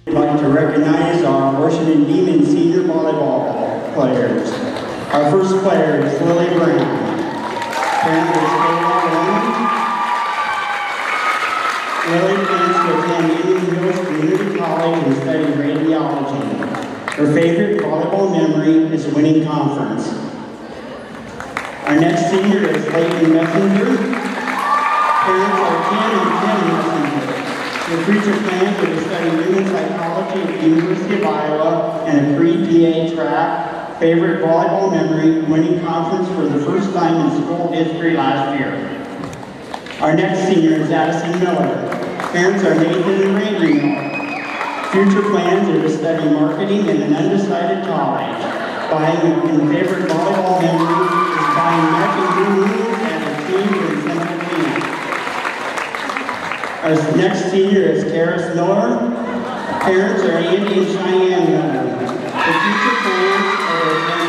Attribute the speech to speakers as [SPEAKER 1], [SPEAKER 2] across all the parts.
[SPEAKER 1] We'd like to recognize our Washington Demon senior volleyball players. Our first player is Lily Brown. Parents is Lily plans to attend Indian Hills Community College and study radiology. Her favorite volleyball memory is winning conference. Our next senior is Leighton Messenger. Parents are Ken and Kim Messenger. Their future plans are to study human psychology at the University of Iowa and a pre-PA track. Favorite volleyball memory, winning conference for the first time in school history last year. Our next senior is Addison Miller. Parents are Nathan and Randy Miller. Future plans are to study marketing in an undecided college. And favorite volleyball memory is buying American Blue and a team in Central Phoenix. Our next senior is Karis Miller. Parents are Andy and Cheyenne Miller. The future plans are to attend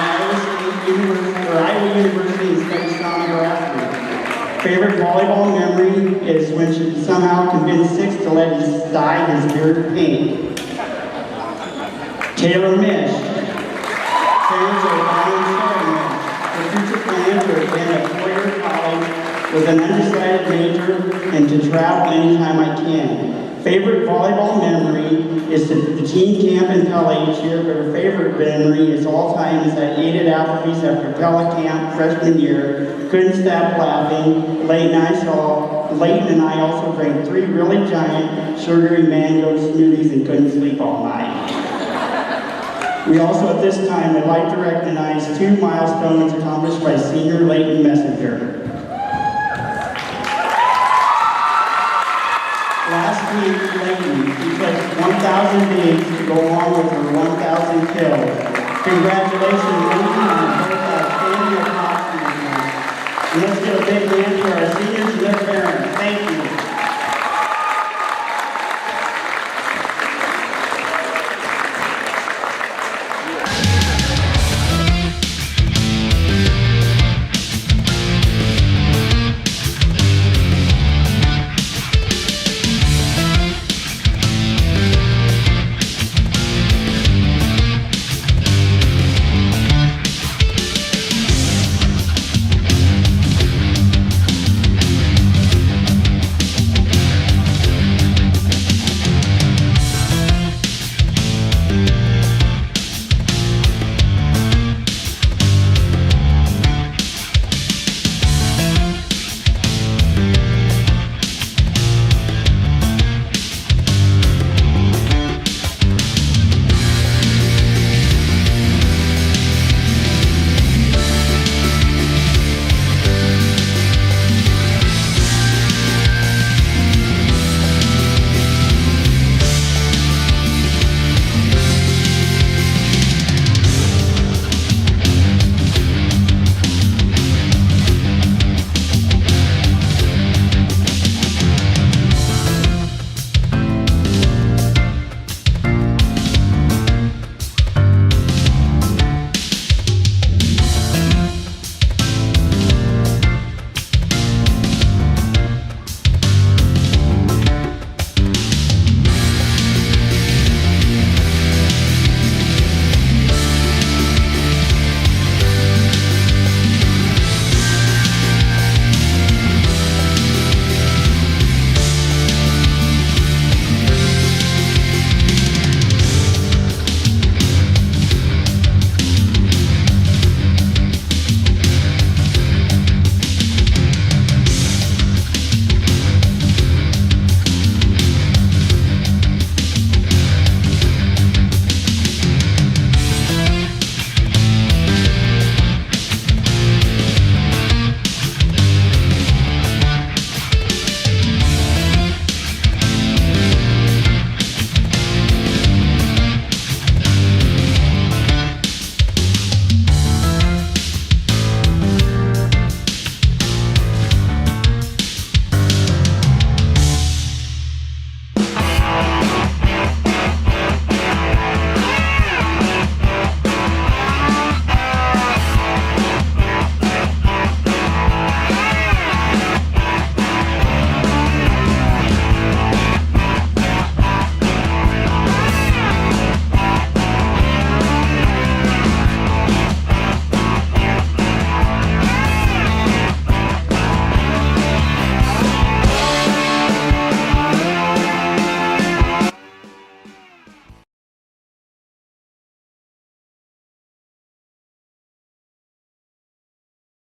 [SPEAKER 1] Iowa University and study sonography. Favorite volleyball memory is when she somehow convinced Six to let him dye his beard pink. Taylor Mish. Parents are Brian and Sharon Mish. The future plans are to attend a four-year college with an undecided major and to travel anytime I can. Favorite volleyball memory is the teen camp in Pella each year, but her favorite memory is all time is that ate at Applebee's after Pella camp freshman year. Couldn't stop laughing. Leighton and I also drank 3 really giant sugary mango smoothies and couldn't sleep all night. We also at this time would like to recognize 2 milestones accomplished by senior Leighton Messenger. Last week, Leighton, she played 1,000 days to go along with her 1,000 kills. Congratulations, Leighton, on both outstanding accomplishments. And let's give a big hand to our seniors and their parents. Thank you.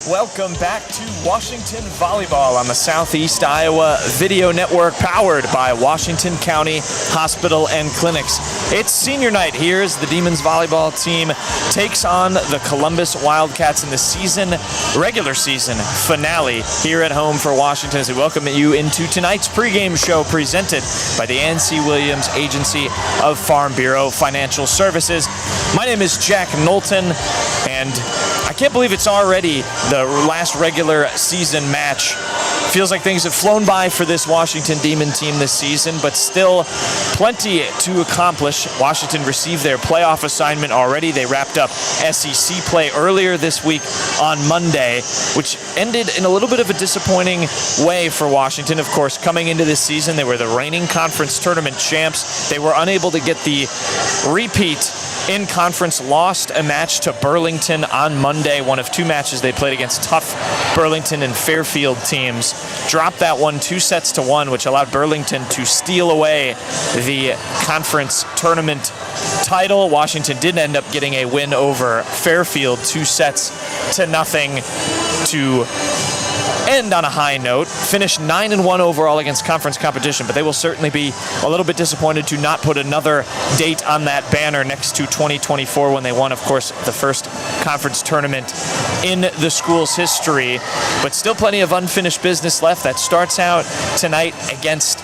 [SPEAKER 2] Welcome back to Washington Volleyball on the Southeast Iowa Video Network, powered by Washington County Hospital and Clinics. It's senior night here as the Demons volleyball team takes on the Columbus Wildcats in the regular season finale here at home for Washington, as we welcome you into tonight's pregame show presented by the N.C. Williams Agency of Farm Bureau Financial Services. My name is Jack Knowlton, and I can't believe it's already the last regular season match. Feels like things have flown by for this Washington Demon team this season, but still plenty to accomplish. Washington received their playoff assignment already. They wrapped up SEC play earlier this week on Monday, which ended in a little bit of a disappointing way for Washington. Of course, coming into this season, they were the reigning conference tournament champs. They were unable to get the repeat in conference, lost a match to Burlington on Monday, one of two matches they played against tough Burlington and Fairfield teams. Dropped that one 2-1, which allowed Burlington to steal away the conference tournament title. Washington did end up getting a win over Fairfield, 2-0 to end on a high note. Finished 9-1 overall against conference competition, but they will certainly be a little bit disappointed to not put another date on that banner next to 2024, when they won, of course, the first conference tournament in the school's history. But still plenty of unfinished business left. That starts out tonight against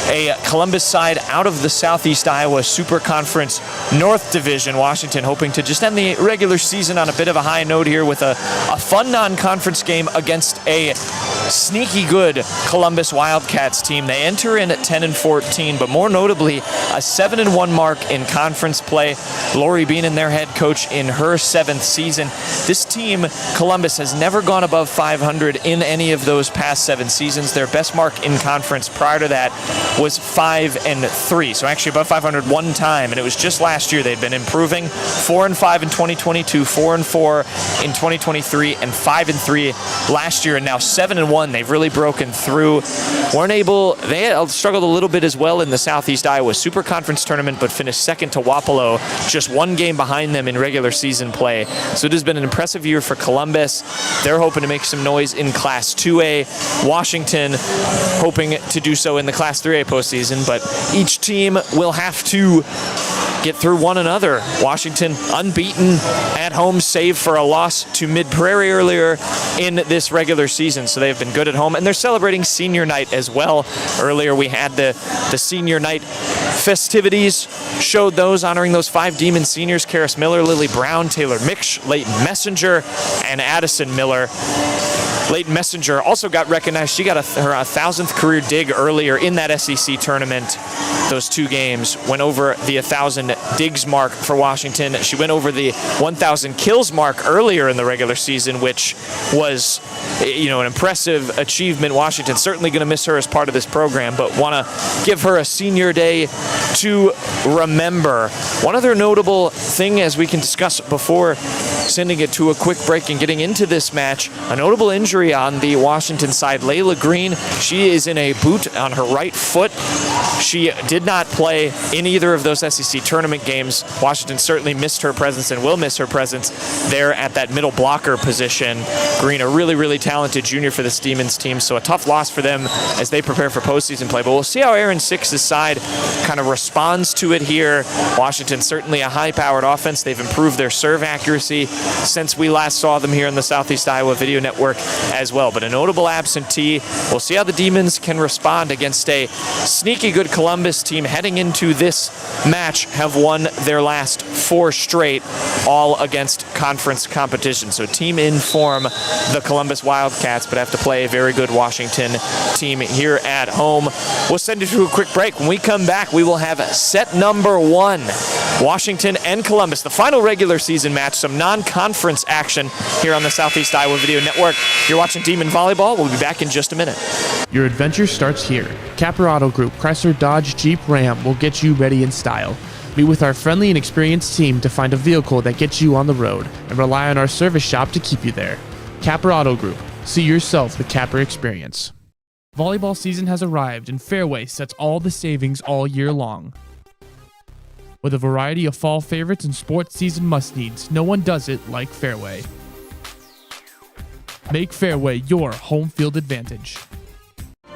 [SPEAKER 2] a Columbus side out of the Southeast Iowa Super Conference North Division. Washington hoping to just end the regular season on a bit of a high note here with a fun non-conference game against a sneaky good Columbus Wildcats team. They enter in at 10-14, but more notably, a 7-1 mark in conference play. Lori Beanon, their head coach, in her 7th season. This team, Columbus, has never gone above 500 in any of those past 7 seasons. Their best mark in conference prior to that was 5-3, so actually above 500 one time, and it was just last year they'd been improving. 4-5 in 2022, 4-4 in 2023, and 5-3 last year, and now 7-1. They've really broken through. They had struggled a little bit as well in the Southeast Iowa Super Conference tournament, but finished second to Wapello, just one game behind them in regular season play. So it has been an impressive year for Columbus. They're hoping to make some noise in Class 2A. Washington hoping to do so in the Class 3A postseason, but each team will have to get through one another. Washington unbeaten at home, save for a loss to Mid-Prairie earlier in this regular season, so they've been good at home, and they're celebrating senior night as well. Earlier we had the senior night festivities, showed those, honoring those 5 Demon seniors: Karis Miller, Lily Brown, Taylor Miksch, Leighton Messenger, and Addison Miller. Leighton Messenger also got recognized. She got her 1,000th career dig earlier in that SEC tournament. Those 2 games went over the 1,000 digs mark for Washington. She went over the 1,000 kills mark earlier in the regular season, which was, an impressive achievement. Washington certainly going to miss her as part of this program, but want to give her a senior day to remember. One other notable thing, as we can discuss before sending it to a quick break and getting into this match, a notable injury on the Washington side. Layla Green, she is in a boot on her right foot. She did not play in either of those SEC tournament games. Washington certainly missed her presence and will miss her presence there at that middle blocker position. Green, a really, really talented junior for this Demons team, so a tough loss for them as they prepare for postseason play. But we'll see how Aaron Six's side kind of responds to it here. Washington certainly a high-powered offense. They've improved their serve accuracy since we last saw them here in the Southeast Iowa Video Network as well. But a notable absentee. We'll see how the Demons can respond against a sneaky good Columbus team heading into this match, have won their last 4 straight, all against conference competition. So team in form, the Columbus Wildcats, but have to play a very good Washington team here at home. We'll send you to a quick break. When we come back, we will have set number 1, Washington and Columbus, the final regular season match, some non-conference action here on the Southeast Iowa Video Network. You're watching Demon Volleyball. We'll be back in just a minute.
[SPEAKER 3] Your adventure starts here. Capper Auto Group, Chrysler, Dodge, Jeep, Ram will get you ready in style. Meet with our friendly and experienced team to find a vehicle that gets you on the road, and rely on our service shop to keep you there. Capper Auto Group. See yourself the Capper experience. Volleyball season has arrived, and Fairway sets all the savings all year long. With a variety of fall favorites and sports season must-needs, no one does it like Fairway. Make Fairway your home field advantage.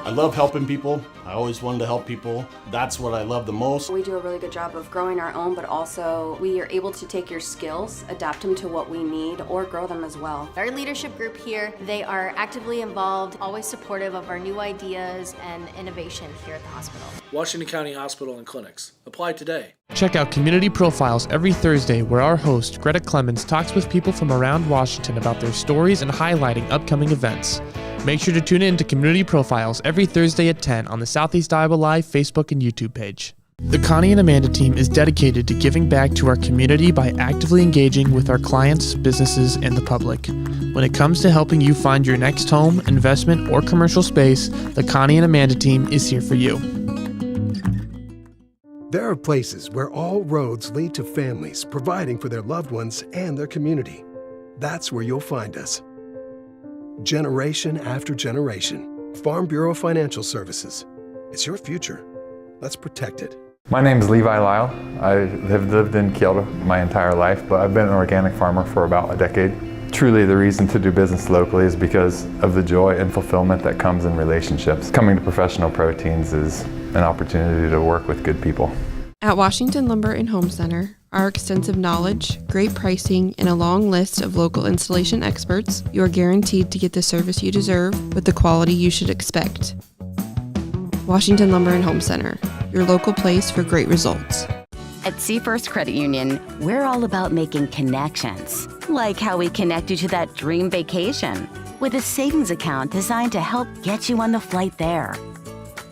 [SPEAKER 4] I love helping people. I always wanted to help people. That's what I love the most.
[SPEAKER 5] We do a really good job of growing our own, but also we are able to take your skills, adapt them to what we need, or grow them as well.
[SPEAKER 6] Our leadership group here, they are actively involved, always supportive of our new ideas and innovation here at the hospital.
[SPEAKER 7] Washington County Hospital and Clinics. Apply today.
[SPEAKER 3] Check out Community Profiles every Thursday, where our host, Greta Clemens, talks with people from around Washington about their stories and highlighting upcoming events. Make sure to tune in to Community Profiles every Thursday at 10 on the Southeast Iowa Live Facebook and YouTube page. The Connie and Amanda team is dedicated to giving back to our community by actively engaging with our clients, businesses, and the public. When it comes to helping you find your next home, investment, or commercial space, the Connie and Amanda team is here for you.
[SPEAKER 8] There are places where all roads lead to families providing for their loved ones and their community. That's where you'll find us. Generation after generation, Farm Bureau Financial Services. It's your future. Let's protect it.
[SPEAKER 9] My name is Levi Lyle. I have lived in Kyoto my entire life, but I've been an organic farmer for about a decade. Truly, the reason to do business locally is because of the joy and fulfillment that comes in relationships. Coming to Professional Proteins is an opportunity to work with good people.
[SPEAKER 10] At Washington Lumber and Home Center, our extensive knowledge, great pricing, and a long list of local installation experts, you are guaranteed to get the service you deserve with the quality you should expect. Washington Lumber and Home Center, your local place for great results.
[SPEAKER 11] At Seafirst Credit Union, we're all about making connections, like how we connect you to that dream vacation with a savings account designed to help get you on the flight there.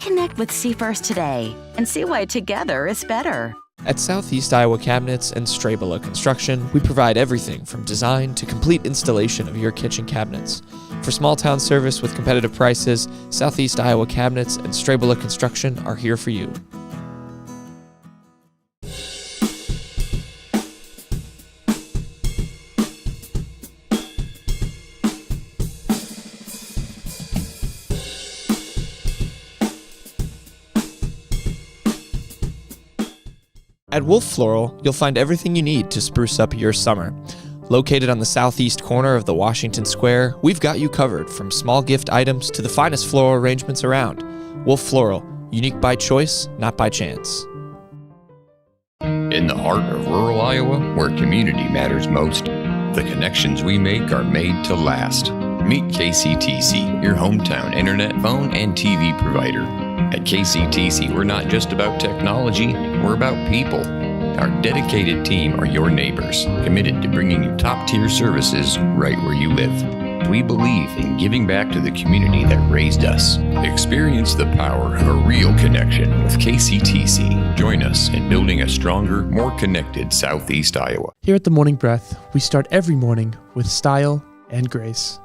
[SPEAKER 11] Connect with Seafirst today and see why together is better.
[SPEAKER 2] At Southeast Iowa Cabinets and Strabela Construction, we provide everything from design to complete installation of your kitchen cabinets. For small town service with competitive prices, Southeast Iowa Cabinets and Strabela Construction are here for you. At Wolf Floral, you'll find everything you need to spruce up your summer. Located on the southeast corner of the Washington Square, we've got you covered from small gift items to the finest floral arrangements around. Wolf Floral, unique by choice, not by chance.
[SPEAKER 12] In the heart of rural Iowa, where community matters most, the connections we make are made to last. Meet KCTC, your hometown internet, phone, and TV provider. At KCTC, we're not just about technology, we're about people. Our dedicated team are your neighbors, committed to bringing you top-tier services right where you live. We believe in giving back to the community that raised us. Experience the power of a real connection with KCTC. Join us in building a stronger, more connected Southeast Iowa.
[SPEAKER 3] Here at The Morning Breath, we start every morning with style and grace.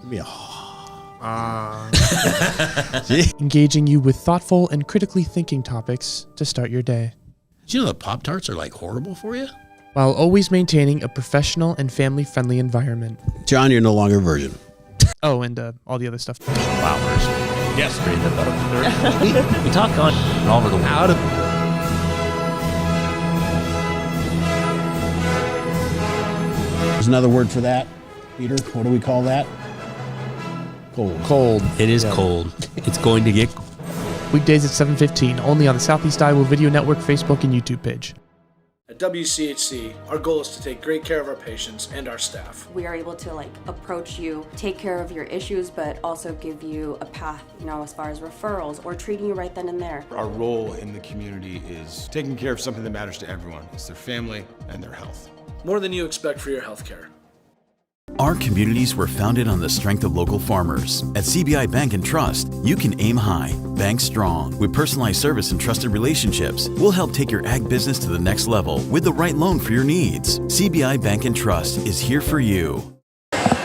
[SPEAKER 4] Give me a
[SPEAKER 3] Engaging you with thoughtful and critically thinking topics to start your day.
[SPEAKER 4] Did you know that Pop-Tarts are like horrible for you?
[SPEAKER 3] While always maintaining a professional and family-friendly environment.
[SPEAKER 13] John, you're no longer a virgin.
[SPEAKER 3] Oh, and all the other stuff.
[SPEAKER 4] Flowers. Yes.
[SPEAKER 14] We talk on all over the world.
[SPEAKER 13] There's another word for that, Peter. What do we call that?
[SPEAKER 3] Cold.
[SPEAKER 14] It is cold. It's going to get
[SPEAKER 3] Weekdays at 7:15, only on the Southeast Iowa Video Network Facebook and YouTube page.
[SPEAKER 7] At WCHC, our goal is to take great care of our patients and our staff.
[SPEAKER 5] We are able to approach you, take care of your issues, but also give you a path, as far as referrals or treating you right then and there.
[SPEAKER 15] Our role in the community is taking care of something that matters to everyone. It's their family and their health.
[SPEAKER 7] More than you expect for your health care.
[SPEAKER 16] Our communities were founded on the strength of local farmers. At CBI Bank and Trust, you can aim high, bank strong. With personalized service and trusted relationships, we'll help take your ag business to the next level with the right loan for your needs. CBI Bank and Trust is here for you.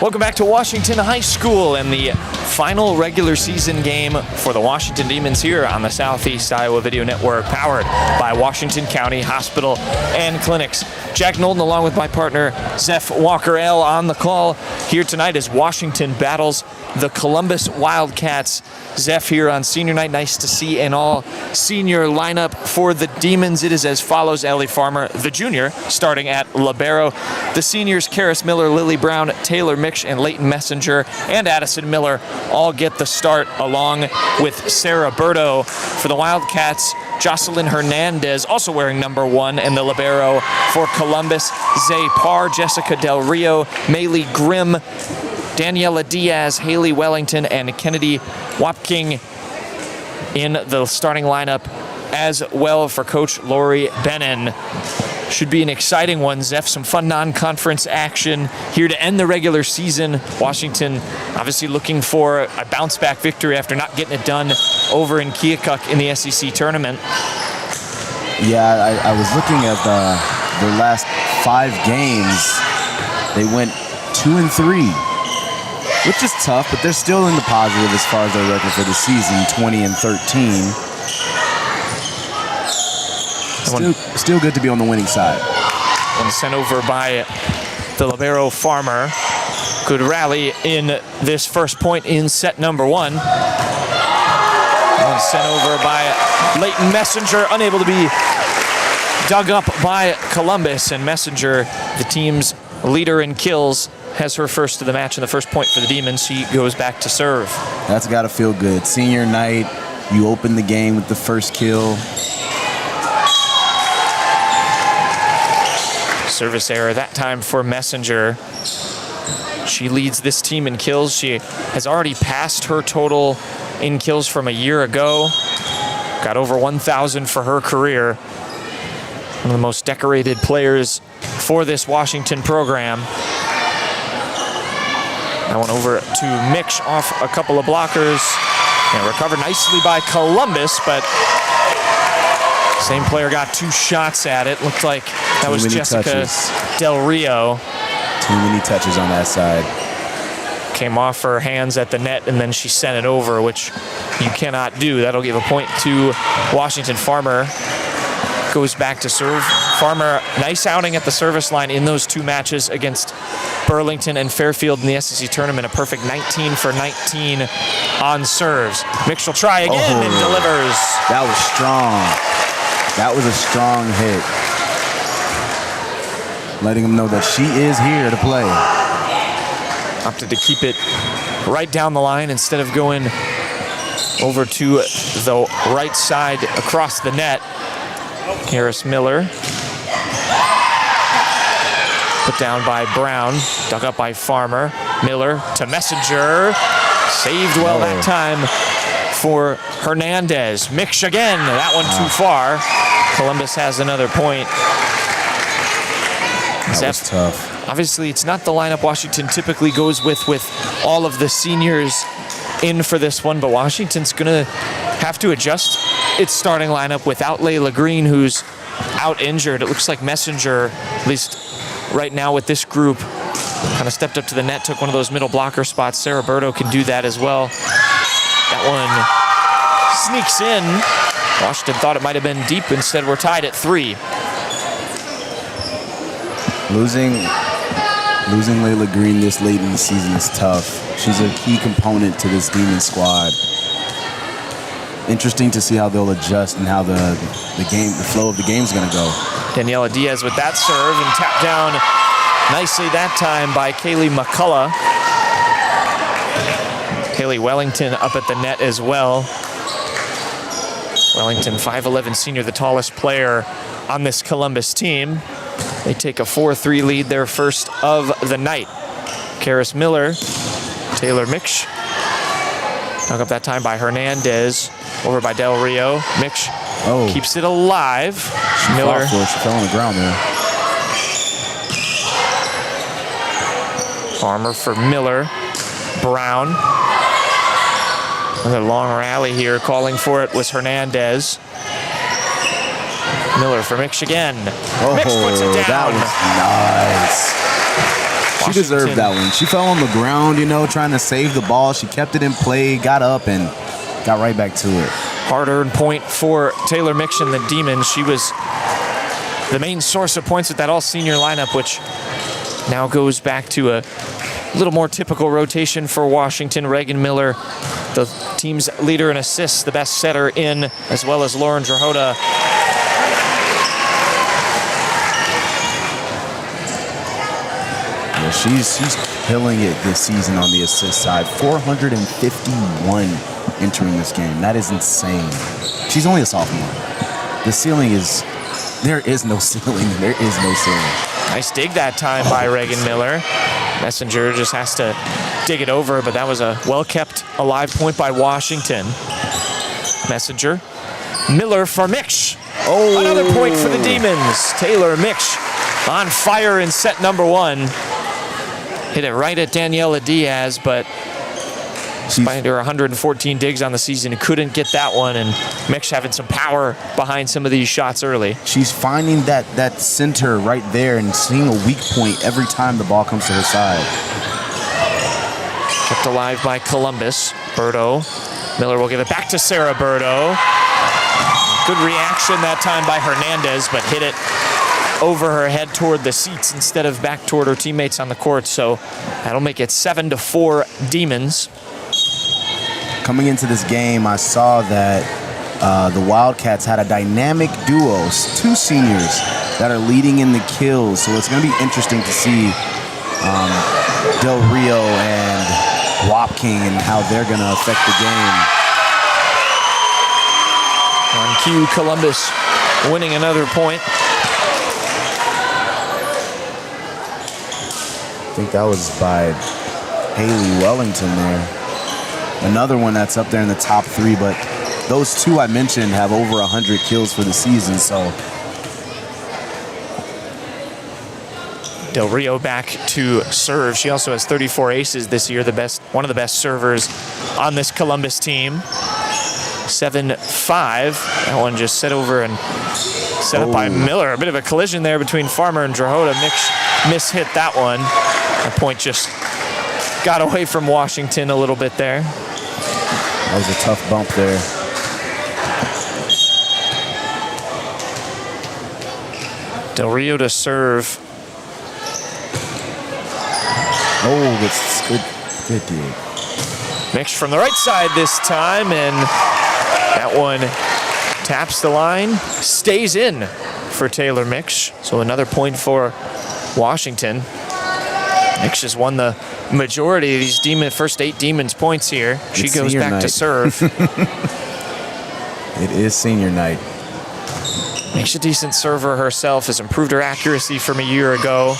[SPEAKER 2] Welcome back to Washington High School and the final regular season game for the Washington Demons here on the Southeast Iowa Video Network, powered by Washington County Hospital and Clinics. Jack Knowlton along with my partner Zeph Walker-L on the call here tonight as Washington battles the Columbus Wildcats. Zeph here on senior night. Nice to see an all-senior lineup for the Demons. It is as follows: Ellie Farmer, the junior, starting at libero. The seniors, Karis Miller, Lily Brown, Taylor Miksch, and Leighton Messenger, and Addison Miller all get the start, along with Sarah Berto. For the Wildcats, Jocelyn Hernandez, also wearing number 1, and the libero for Columbus, Zay Parr, Jessica Del Rio, Maylee Grimm, Daniela Diaz, Haley Wellington, and Kennedy Wapking in the starting lineup as well for Coach Lori Bennon. Should be an exciting one, Zeph. Some fun non-conference action here to end the regular season. Washington obviously looking for a bounce-back victory after not getting it done over in Keokuk in the SEC tournament.
[SPEAKER 17] Yeah, I was looking at their last 5 games. They went 2-3, which is tough, but they're still in the positive as far as their record for the season, 20-13. Still good to be on the winning side.
[SPEAKER 2] One sent over by the libero Farmer. Could rally in this first point in set number 1. One sent over by Leighton Messenger, unable to be dug up by Columbus. And Messenger, the team's leader in kills, has her first of the match and the first point for the Demons. She goes back to serve.
[SPEAKER 17] That's got to feel good. Senior night, you open the game with the first kill.
[SPEAKER 2] Service error that time for Messenger. She leads this team in kills. She has already passed her total in kills from a year ago. Got over 1,000 for her career. One of the most decorated players for this Washington program. That one over to Miksch off a couple of blockers. And recovered nicely by Columbus, but same player got 2 shots at it. Looked like that was Jessica Del Rio.
[SPEAKER 17] Too many touches on that side.
[SPEAKER 2] Came off her hands at the net, and then she sent it over, which you cannot do. That'll give a point to Washington. Farmer goes back to serve. Farmer, nice outing at the service line in those 2 matches against Burlington and Fairfield in the SEC tournament. A perfect 19 for 19 on serves. Miksch will try again and delivers.
[SPEAKER 17] That was strong. That was a strong hit. Letting them know that she is here to play.
[SPEAKER 2] Opted to keep it right down the line instead of going over to the right side across the net. Karis Miller. Put down by Brown. Dug up by Farmer. Miller to Messenger. Saved well that time for Hernandez. Miksch again. That one too far. Columbus has another point.
[SPEAKER 17] That was tough.
[SPEAKER 2] Obviously, it's not the lineup Washington typically goes with all of the seniors in for this one, but Washington's going to have to adjust its starting lineup without Layla Green, who's out injured. It looks like Messenger, at least right now with this group, kind of stepped up to the net, took one of those middle blocker spots. Sarah Berto can do that as well. That one sneaks in. Washington thought it might have been deep. Instead, we're tied at 3.
[SPEAKER 17] Losing Layla Green this late in the season is tough. She's a key component to this Demon squad. Interesting to see how they'll adjust and how the flow of the game is going to go.
[SPEAKER 2] Daniela Diaz with that serve and tapped down nicely that time by Kaylee McCullough. Haley Wellington up at the net as well. Wellington, 5'11" senior, the tallest player on this Columbus team. They take a 4-3 lead, their first of the night. Karis Miller, Taylor Miksch. Dug up that time by Hernandez. Over by Del Rio. Miksch keeps it alive. Miller.
[SPEAKER 17] She fell on the ground there.
[SPEAKER 2] Farmer for Miller. Brown. Another long rally here. Calling for it was Hernandez. Miller for Miksch again. Miksch puts it down.
[SPEAKER 17] That was nice. She deserved that one. She fell on the ground, trying to save the ball. She kept it in play, got up, and got right back to it.
[SPEAKER 2] Hard-earned point for Taylor Miksch and the Demons. She was the main source of points with that all-senior lineup, which now goes back to a little more typical rotation for Washington. Reagan Miller, the team's leader in assists, the best setter in, as well as Lauren Drahota.
[SPEAKER 17] Yeah, she's killing it this season on the assist side. 451 entering this game. That is insane. She's only a sophomore. The ceiling is... There is no ceiling. There is no ceiling.
[SPEAKER 2] Nice dig that time by Reagan Miller. Messenger just has to dig it over, but that was a well-kept alive point by Washington. Messenger. Miller for Miksch. Oh, another point for the Demons. Taylor Miksch on fire in set number 1. Hit it right at Daniela Diaz, but despite her 114 digs on the season, couldn't get that one, and Miksch having some power behind some of these shots early.
[SPEAKER 17] She's finding that center right there and seeing a weak point every time the ball comes to her side.
[SPEAKER 2] Kept alive by Columbus. Berto. Miller will give it back to Sarah Berto. Good reaction that time by Hernandez, but hit it over her head toward the seats instead of back toward her teammates on the court, so that'll make it 7-4 Demons.
[SPEAKER 17] Coming into this game, I saw that the Wildcats had a dynamic duo, 2 seniors that are leading in the kills. So it's going to be interesting to see Del Rio and Wapking and how they're going to affect the game.
[SPEAKER 2] On cue, Columbus winning another point.
[SPEAKER 17] I think that was by Haley Wellington there. Another one that's up there in the top 3, but those 2 I mentioned have over 100 kills for the season, so.
[SPEAKER 2] Del Rio back to serve. She also has 34 aces this year, one of the best servers on this Columbus team. 7-5. That one just set over and set up by Miller. A bit of a collision there between Farmer and Drahota. Miksch mishit that one. The point just got away from Washington a little bit there.
[SPEAKER 17] That was a tough bump there.
[SPEAKER 2] Del Rio to serve.
[SPEAKER 17] Oh, that's good dig.
[SPEAKER 2] Miksch from the right side this time, and that one taps the line, stays in for Taylor Miksch. So another point for Washington. Miksch has won the majority of these first 8 Demons points here. She goes back to serve.
[SPEAKER 17] It is senior night.
[SPEAKER 2] Miksch a decent server herself, has improved her accuracy from a year ago.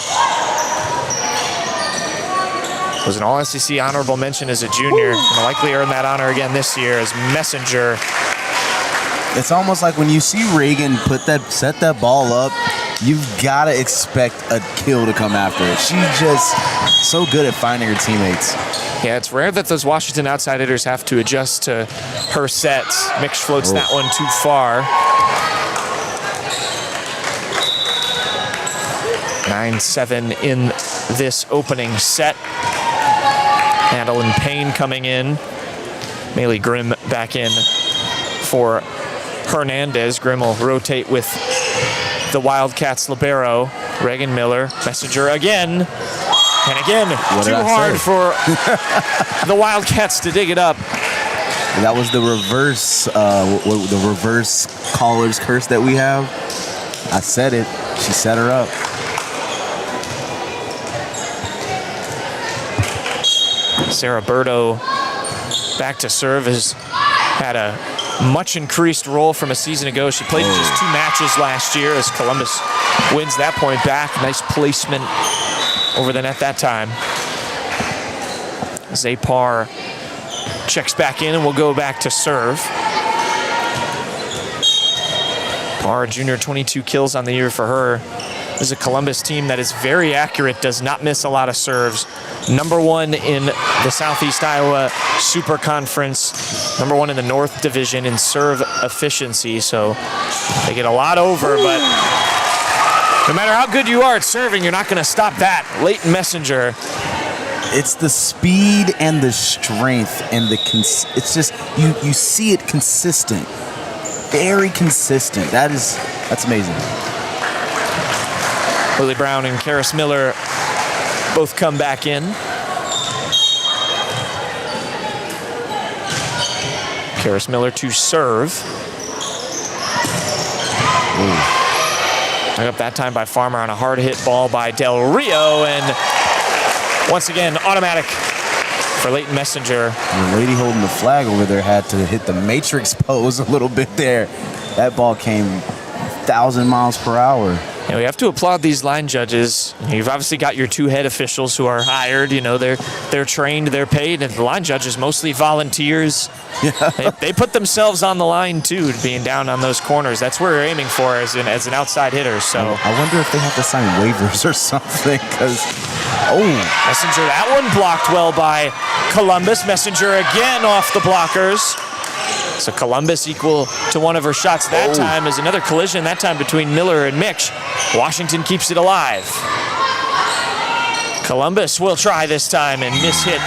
[SPEAKER 2] Was an All-SEC honorable mention as a junior, and will likely earn that honor again this year as Messenger.
[SPEAKER 17] It's almost like when you see Reagan set that ball up, you've got to expect a kill to come after it. She's just so good at finding her teammates.
[SPEAKER 2] Yeah, it's rare that those Washington outside hitters have to adjust to her sets. Miksch floats that one too far. 9-7 in this opening set. Madeline Payne coming in. Maylee Grimm back in for Hernandez. Grimm will rotate with the Wildcats libero. Reagan Miller, Messenger again. And again, too hard for the Wildcats to dig it up.
[SPEAKER 17] That was the reverse caller's curse that we have. I said it. She set her up.
[SPEAKER 2] Sarah Berto back to serve, has had a much increased role from a season ago. She played just 2 matches last year as Columbus wins that point back. Nice placement over the net that time. Zapar checks back in and will go back to serve. Parr, junior, 22 kills on the year for her. This is a Columbus team that is very accurate, does not miss a lot of serves. Number 1 in the Southeast Iowa Super Conference. Number 1 in the North Division in serve efficiency. So they get a lot over, but no matter how good you are at serving, you're not going to stop that. Leighton Messenger.
[SPEAKER 17] It's the speed and the strength and it's just, you see it consistent. Very consistent. That's amazing.
[SPEAKER 2] Lily Brown and Karis Miller both come back in. Karis Miller to serve. Dug up that time by Farmer on a hard hit ball by Del Rio, and once again, automatic for Leighton Messenger.
[SPEAKER 17] The lady holding the flag over there had to hit the matrix pose a little bit there. That ball came 1,000 miles per hour.
[SPEAKER 2] And we have to applaud these line judges. You've obviously got your two head officials who are hired. You know, they're trained, they're paid, and the line judges mostly volunteers. Yeah. They put themselves on the line too, being down on those corners. That's where we're aiming for as an outside hitter. So
[SPEAKER 17] I wonder if they have to sign waivers or something. Because
[SPEAKER 2] Messenger, that one blocked well by Columbus. Messenger again off the blockers. So Columbus equal to one of her shots that time is another collision, that time between Miller and Mitch. Washington keeps it alive. Columbus will try this time and miss-hit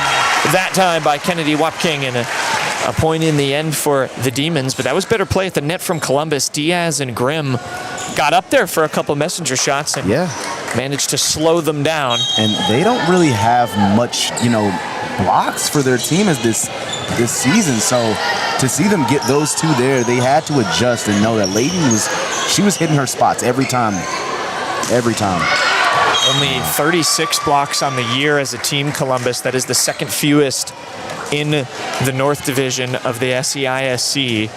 [SPEAKER 2] that time by Kennedy Wapking, and a point in the end for the Demons, but that was better play at the net from Columbus. Diaz and Grimm got up there for a couple Messenger shots and managed to slow them down.
[SPEAKER 17] And they don't really have much, blocks for their team as this season, so to see them get those two there, they had to adjust and know that Leighton was hitting her spots every time.
[SPEAKER 2] Only 36 blocks on the year as a team, Columbus. That is the second fewest in the North Division of the SEISC.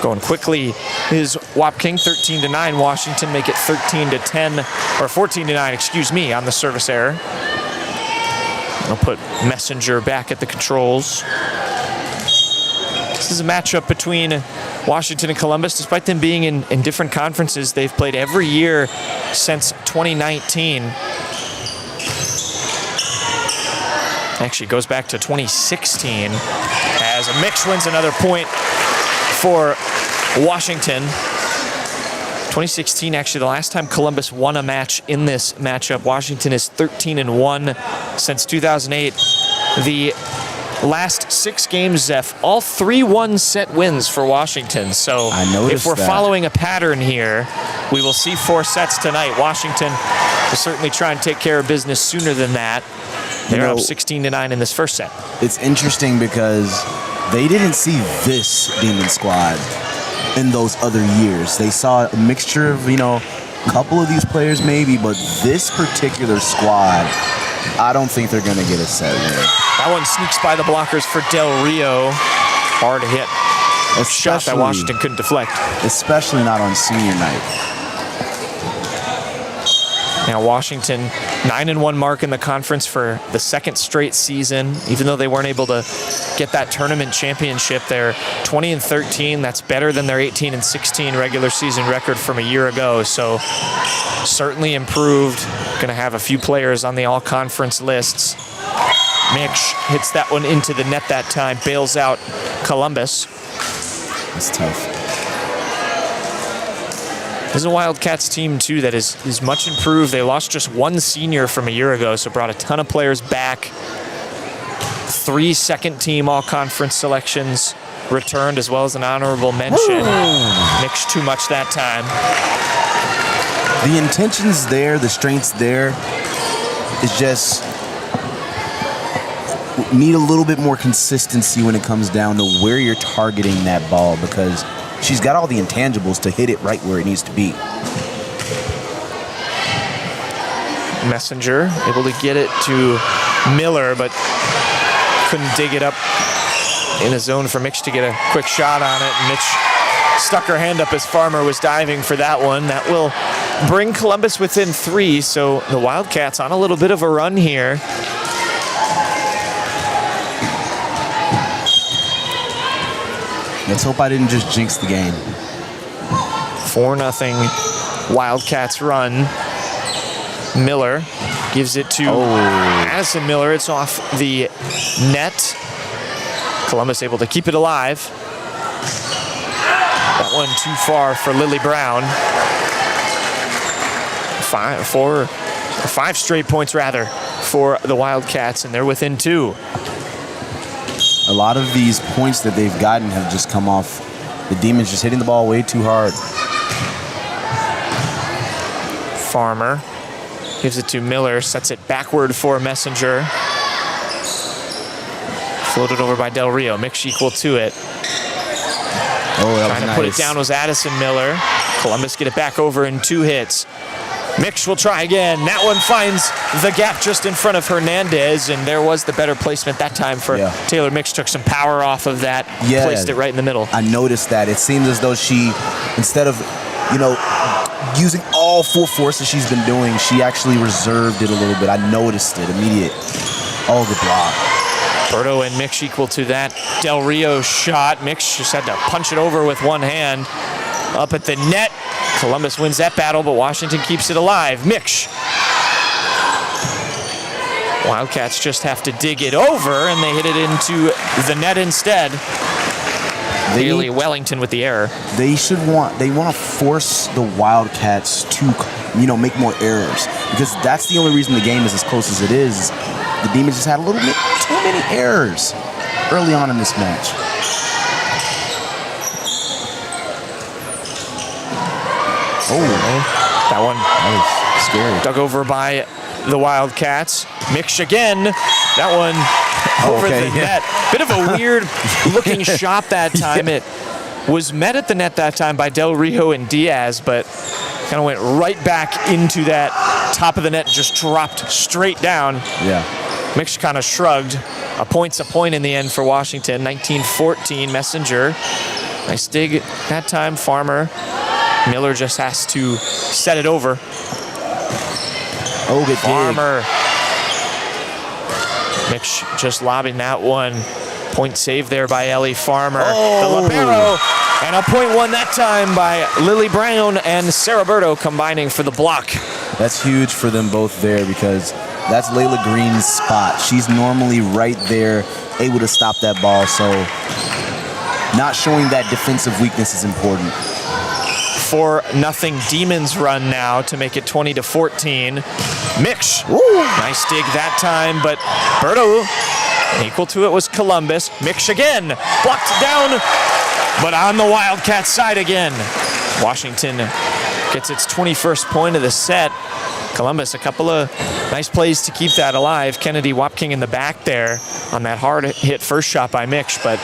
[SPEAKER 2] Going quickly is Wapking, 13-9. Washington make it 13-10, or 14-9, excuse me, on the service error. I'll put Messenger back at the controls. This is a matchup between Washington and Columbus. Despite them being in different conferences, they've played every year since 2019. Actually, goes back to 2016 as a mix wins another point for Washington. 2016, actually, the last time Columbus won a match in this matchup. Washington is 13-1 since 2008. The last 6 games, Zeph, all 3-1 set wins for Washington. So if we're following a pattern here, we will see 4 sets tonight. Washington will certainly try and take care of business sooner than that. They're up 16-9 in this first set.
[SPEAKER 17] It's interesting because they didn't see this Demon squad in those other years. They saw a mixture of, a couple of these players maybe, but this particular squad, I don't think they're going to get a set win.
[SPEAKER 2] That one sneaks by the blockers for Del Rio. Hard hit. A shot that Washington couldn't deflect.
[SPEAKER 17] Especially not on senior night.
[SPEAKER 2] Now Washington, 9-1 mark in the conference for the second straight season. Even though they weren't able to get that tournament championship, they're 20-13. That's better than their 18-16 regular season record from a year ago. So certainly improved. Going to have a few players on the all-conference lists. Mitch hits that one into the net that time, bails out Columbus.
[SPEAKER 17] That's tough.
[SPEAKER 2] This is a Wildcats team, too, that is much improved. They lost just 1 senior from a year ago, so brought a ton of players back. 3 second-team all-conference selections returned, as well as an honorable mention. Mixed too much that time.
[SPEAKER 17] The intention's there, the strength's there. It's just need a little bit more consistency when it comes down to where you're targeting that ball, because she's got all the intangibles to hit it right where it needs to be.
[SPEAKER 2] Messenger able to get it to Miller, but couldn't dig it up in a zone for Mitch to get a quick shot on it. And Mitch stuck her hand up as Farmer was diving for that one. That will bring Columbus within 3, so the Wildcats on a little bit of a run here.
[SPEAKER 17] Let's hope I didn't just jinx the game.
[SPEAKER 2] 4-0 Wildcats run. Miller gives it to Addison Miller. It's off the net. Columbus able to keep it alive. That one too far for Lily Brown. 5 straight points rather for the Wildcats, and they're within 2.
[SPEAKER 17] A lot of these points that they've gotten have just come off the Demons just hitting the ball way too hard.
[SPEAKER 2] Farmer Gives it to Miller, sets it backward for Messenger. Floated over by Del Rio. Mix equal to it.
[SPEAKER 17] Oh, that
[SPEAKER 2] Trying to
[SPEAKER 17] was
[SPEAKER 2] put it
[SPEAKER 17] nice.
[SPEAKER 2] down was Addison Miller. Columbus get it back over in 2 hits. Mix will try again. That one finds the gap just in front of Hernandez, and there was the better placement that time for Taylor Mix. Took some power off of that, placed it right in the middle.
[SPEAKER 17] I noticed that. It seems as though she, instead of, using all full force that she's been doing, she actually reserved it a little bit. I noticed it immediate. Oh, good block.
[SPEAKER 2] Berto and Mix equal to that Del Rio shot. Mix just had to punch it over with one hand. Up at the net. Columbus wins that battle, but Washington keeps it alive. Mix. Wildcats just have to dig it over, and they hit it into the net instead. Haley Wellington with the error.
[SPEAKER 17] They want to force the Wildcats to, make more errors, because that's the only reason the game is as close as it is. The Demons just had a little bit too many errors early on in this match.
[SPEAKER 2] Oh, that one
[SPEAKER 17] was scary.
[SPEAKER 2] Dug over by the Wildcats. Mix again. That one over the net. Bit of a weird looking shot that time. It was met at the net that time by Del Rio and Diaz, but kind of went right back into that top of the net, just dropped straight down.
[SPEAKER 17] Yeah.
[SPEAKER 2] Mix kind of shrugged. A point's a point in the end for Washington. 19-14 Messenger. Nice dig that time, Farmer. Miller just has to set it over.
[SPEAKER 17] Oh, good
[SPEAKER 2] Farmer. Mix just lobbing that one. Point save there by Ellie Farmer. The libero. And a point won that time by Lily Brown and Sarah Berto combining for the block.
[SPEAKER 17] That's huge for them both there, because that's Layla Green's spot. She's normally right there, able to stop that ball. So not showing that defensive weakness is important.
[SPEAKER 2] 4-0 Demons run now to make it 20-14. Mix. Nice dig that time, but Berto equal to it was Columbus. Mix again. Blocked down, but on the Wildcats side again. Washington gets its 21st point of the set. Columbus, a couple of nice plays to keep that alive. Kennedy Wapking in the back there on that hard hit first shot by Mix, but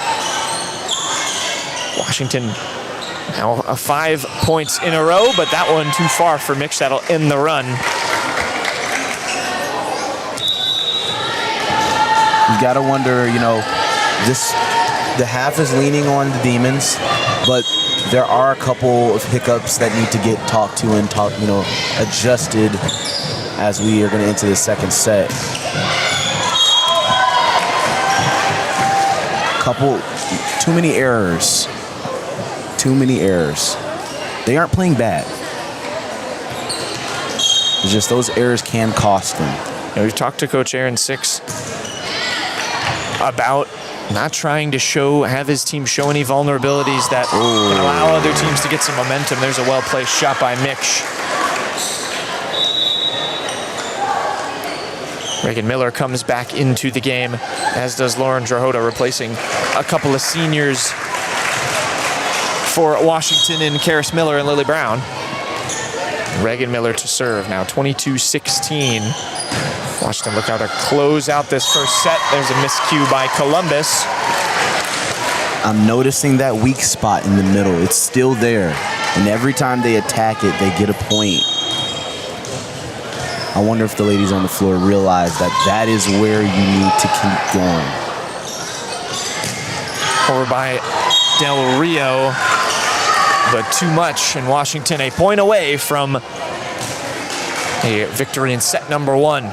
[SPEAKER 2] Washington now 5 points in a row, but that one too far for Mix. That'll end the run.
[SPEAKER 17] You gotta wonder, the half is leaning on the Demons, but there are a couple of hiccups that need to get talked to and adjusted as we are going to enter the second set. Too many errors. Too many errors. They aren't playing bad. It's just those errors can cost them.
[SPEAKER 2] We've talked to Coach Aaron Six about not trying to have his team show any vulnerabilities that can allow other teams to get some momentum. There's a well-placed shot by Mix. Reagan Miller comes back into the game, as does Lauren Drahota, replacing a couple of seniors for Washington in Karis Miller and Lily Brown. Reagan Miller to serve now, 22-16. Washington look how to close out this first set. There's a miscue by Columbus.
[SPEAKER 17] I'm noticing that weak spot in the middle. It's still there. And every time they attack it, they get a point. I wonder if the ladies on the floor realize that is where you need to keep going.
[SPEAKER 2] Over by Del Rio, but too much, and Washington a point away from a victory in set number 1.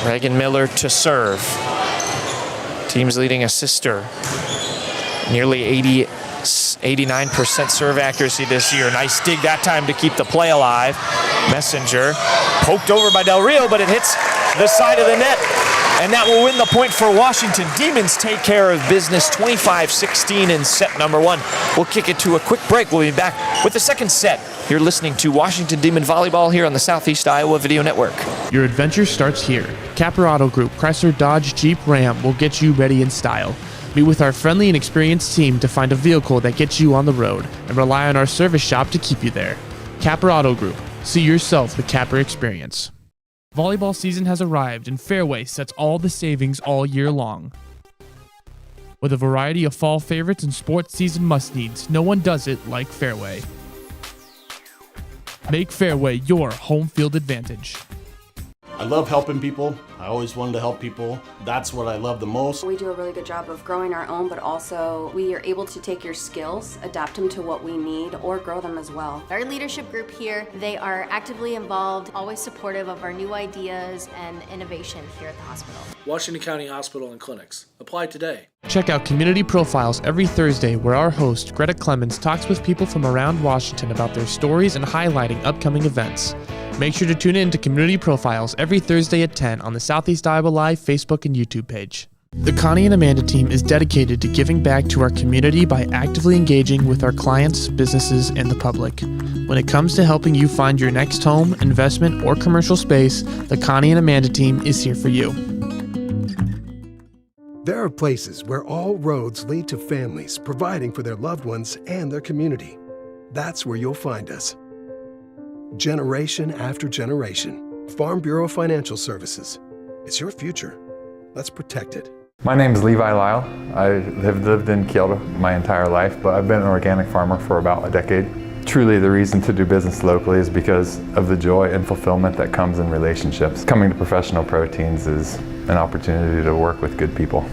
[SPEAKER 2] Reagan Miller to serve. Team's leading a sister. Nearly 89% serve accuracy this year. Nice dig that time to keep the play alive. Messenger poked over by Del Rio, but it hits the side of the net, and that will win the point for Washington. Demons take care of business, 25-16 in set number 1. We'll kick it to a quick break. We'll be back with the second set. You're listening to Washington Demon Volleyball here on the Southeast Iowa Video Network.
[SPEAKER 3] Your adventure starts here. Capra Auto Group, Chrysler Dodge Jeep Ram will get you ready in style. Meet with our friendly and experienced team to find a vehicle that gets you on the road, and rely on our service shop to keep you there. Capra Auto Group, See yourself the Capper experience. Volleyball season has arrived and Fairway sets all the savings all year long. With a variety of fall favorites and sports season must-needs, no one does it like Fairway. Make Fairway your home field advantage.
[SPEAKER 4] I love helping people. I always wanted to help people. That's what I love the most.
[SPEAKER 5] We do a really good job of growing our own, but also we are able to take your skills, adapt them to what we need, or grow them as well.
[SPEAKER 6] Our leadership group here, they are actively involved, always supportive of our new ideas and innovation here at the hospital.
[SPEAKER 7] Washington County Hospital and Clinics. Apply today.
[SPEAKER 3] Check out Community Profiles every Thursday, where our host, Greta Clemens, talks with people from around Washington about their stories and highlighting upcoming events. Make sure to tune in to Community Profiles every Thursday at 10 on the Southeast Iowa Live Facebook and YouTube page. The Connie and Amanda team is dedicated to giving back to our community by actively engaging with our clients, businesses, and the public. When it comes to helping you find your next home, investment, or commercial space, the Connie and Amanda team is here for you.
[SPEAKER 8] There are places where all roads lead to families providing for their loved ones and their community. That's where you'll find us. Generation after generation, Farm Bureau Financial Services. It's your future. Let's protect it.
[SPEAKER 9] My name is Levi Lyle. I have lived in Kyoto my entire life, but I've been an organic farmer for about a decade. Truly, the reason to do business locally is because of the joy and fulfillment that comes in relationships. Coming to Professional Proteins is an opportunity to work with good people.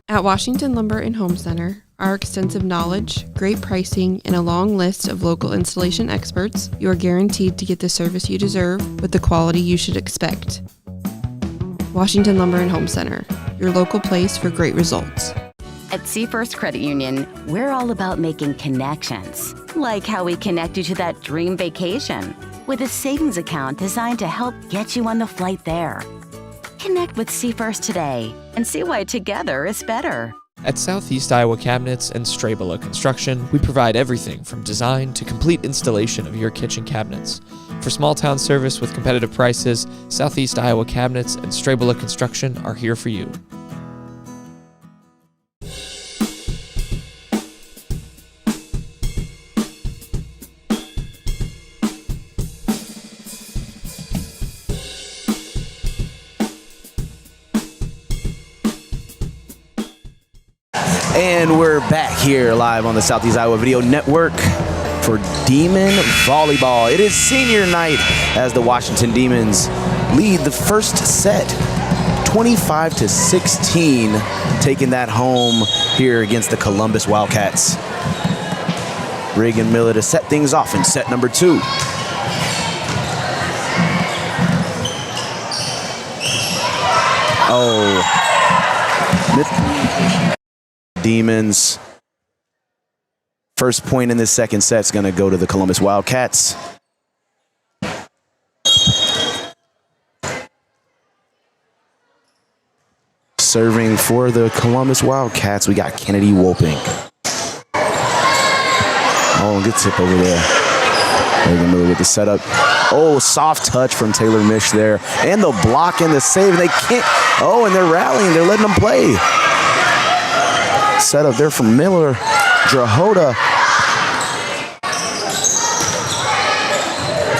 [SPEAKER 10] At Washington Lumber and Home Center, our extensive knowledge, great pricing, and a long list of local installation experts, you are guaranteed to get the service you deserve with the quality you should expect. Washington Lumber and Home Center, your local place for great results.
[SPEAKER 11] At Seafirst Credit Union, we're all about making connections, like how we connect you to that dream vacation with a savings account designed to help get you on the flight there. Connect with Seafirst today and see why together is better.
[SPEAKER 2] At Southeast Iowa Cabinets and Strabela Construction, we provide everything from design to complete installation of your kitchen cabinets. For small town service with competitive prices, Southeast Iowa Cabinets and Strabela Construction are here for you.
[SPEAKER 17] And we're back here live on the Southeast Iowa Video Network for Demon Volleyball. It is senior night as the Washington Demons lead the first set 25-16, taking that home here against the Columbus Wildcats. Reagan Miller to set things off in set number 2. Demons. First point in this second set is going to go to the Columbus Wildcats. Serving for the Columbus Wildcats, we got Kennedy Wolping. Oh, good tip over there. Reagan Miller with the setup. Oh, soft touch from Taylor Mish there. And the block and the save. They can't. Oh, and they're rallying. They're letting them play. Set up there from Miller. Drahota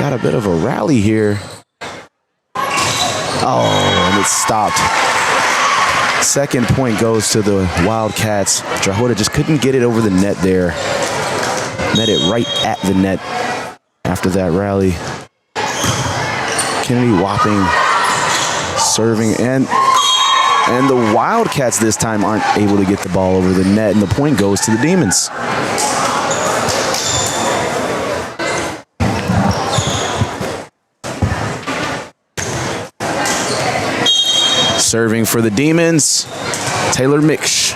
[SPEAKER 17] got a bit of a rally here. Oh, and it stopped. Second point goes to the Wildcats. Drahota just couldn't get it over the net there. Met it right at the net after that rally. Kennedy Wolping serving, and the Wildcats this time aren't able to get the ball over the net, and the point goes to the Demons. Serving for the Demons, Taylor Mish.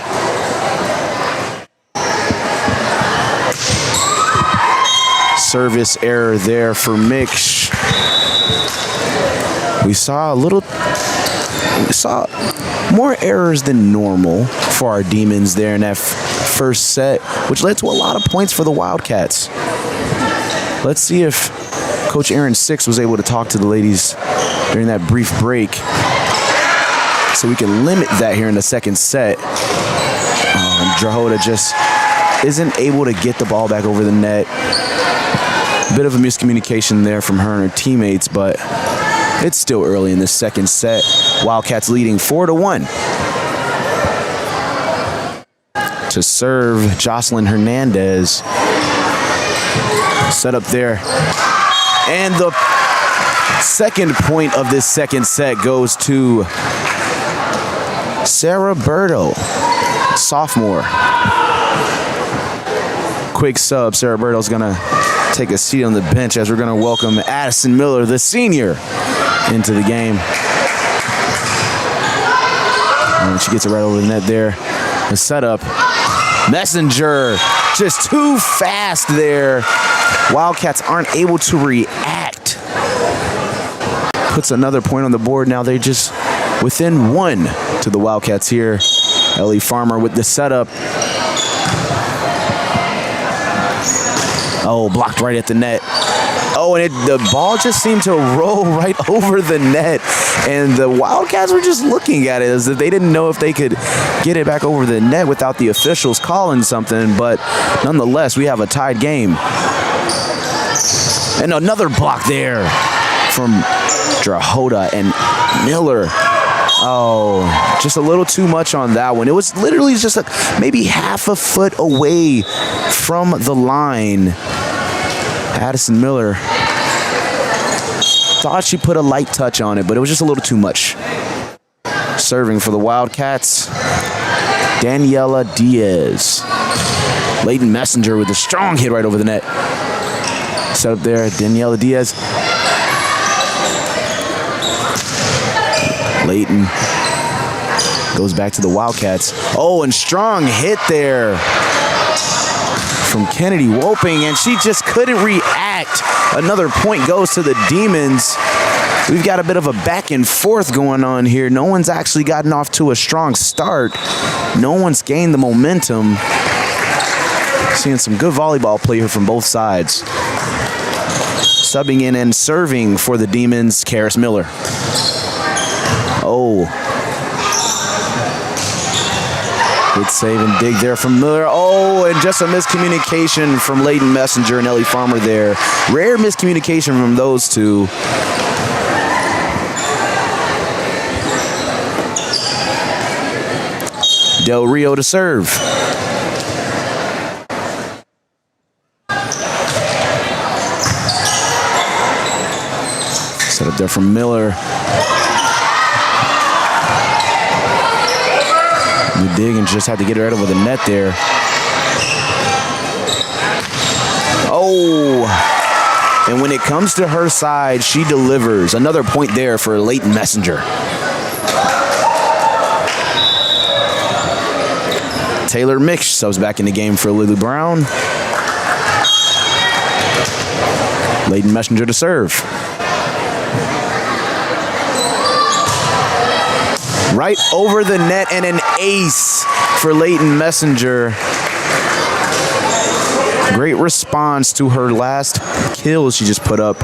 [SPEAKER 17] Service error there for Mish. We saw more errors than normal for our Demons there in that first set, which led to a lot of points for the Wildcats. Let's see if Coach Aaron Six was able to talk to the ladies during that brief break so we can limit that here in the second set. Drahota just isn't able to get the ball back over the net. Bit of a miscommunication there from her and her teammates, but it's still early in the second set. Wildcats leading 4-1. To serve, Jocelyn Hernandez. Set up there. And the second point of this second set goes to Sarah Berto, sophomore. Quick sub. Sarah Berto's gonna take a seat on the bench as we're gonna welcome Addison Miller, the senior, into the game. And she gets it right over the net there. The setup. Messenger just too fast there. Wildcats aren't able to react. Puts another point on the board. Now they're just within one to the Wildcats here. Ellie Farmer with the setup. Oh, blocked right at the net. Oh, and the ball just seemed to roll right over the net. And the Wildcats were just looking at it as if they didn't know if they could get it back over the net without the officials calling something. But nonetheless, we have a tied game. And another block there from Drahota and Miller. Oh, just a little too much on that one. It was literally just maybe half a foot away from the line. Addison Miller thought she put a light touch on it, but it was just a little too much. Serving for the Wildcats, Daniela Diaz. Leighton Messenger with a strong hit right over the net. Set up there, Daniela Diaz. Leighton goes back to the Wildcats. Oh, and strong hit there from Kennedy Woping, and she just couldn't react. Another point goes to the Demons. We've got a bit of a back and forth going on here. No one's actually gotten off to a strong start. No one's gained the momentum. Seeing some good volleyball play here from both sides. Subbing in and serving for the Demons, Karis Miller. Oh. Good save and dig there from Miller. Oh, and just a miscommunication from Leighton Messenger and Ellie Farmer there. Rare miscommunication from those two. Del Rio to serve. Set up there from Miller. The dig and just had to get it right over the net there. Oh, and when it comes to her side, she delivers. Another point there for Leighton Messenger. Taylor Mix subs back in the game for Lily Brown. Leighton Messenger to serve. Right over the net and an ace for Leighton Messenger. Great response to her last kill she just put up.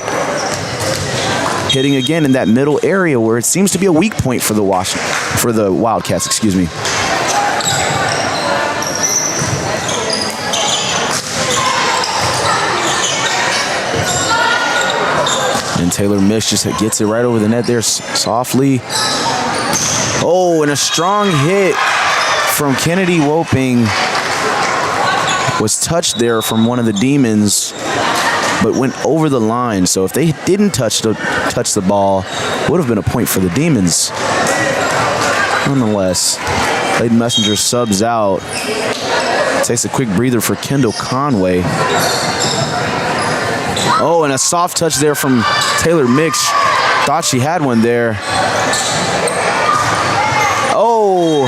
[SPEAKER 17] Hitting again in that middle area where it seems to be a weak point for the Wildcats, excuse me. And Taylor Mish just gets it right over the net there softly. Oh, and a strong hit from Kennedy Woping. Was touched there from one of the Demons, but went over the line. So if they didn't touch the ball, would have been a point for the Demons. Nonetheless, Leighton Messenger subs out. Takes a quick breather for Kendall Conway. Oh, and a soft touch there from Taylor Mix. Thought she had one there. Oh,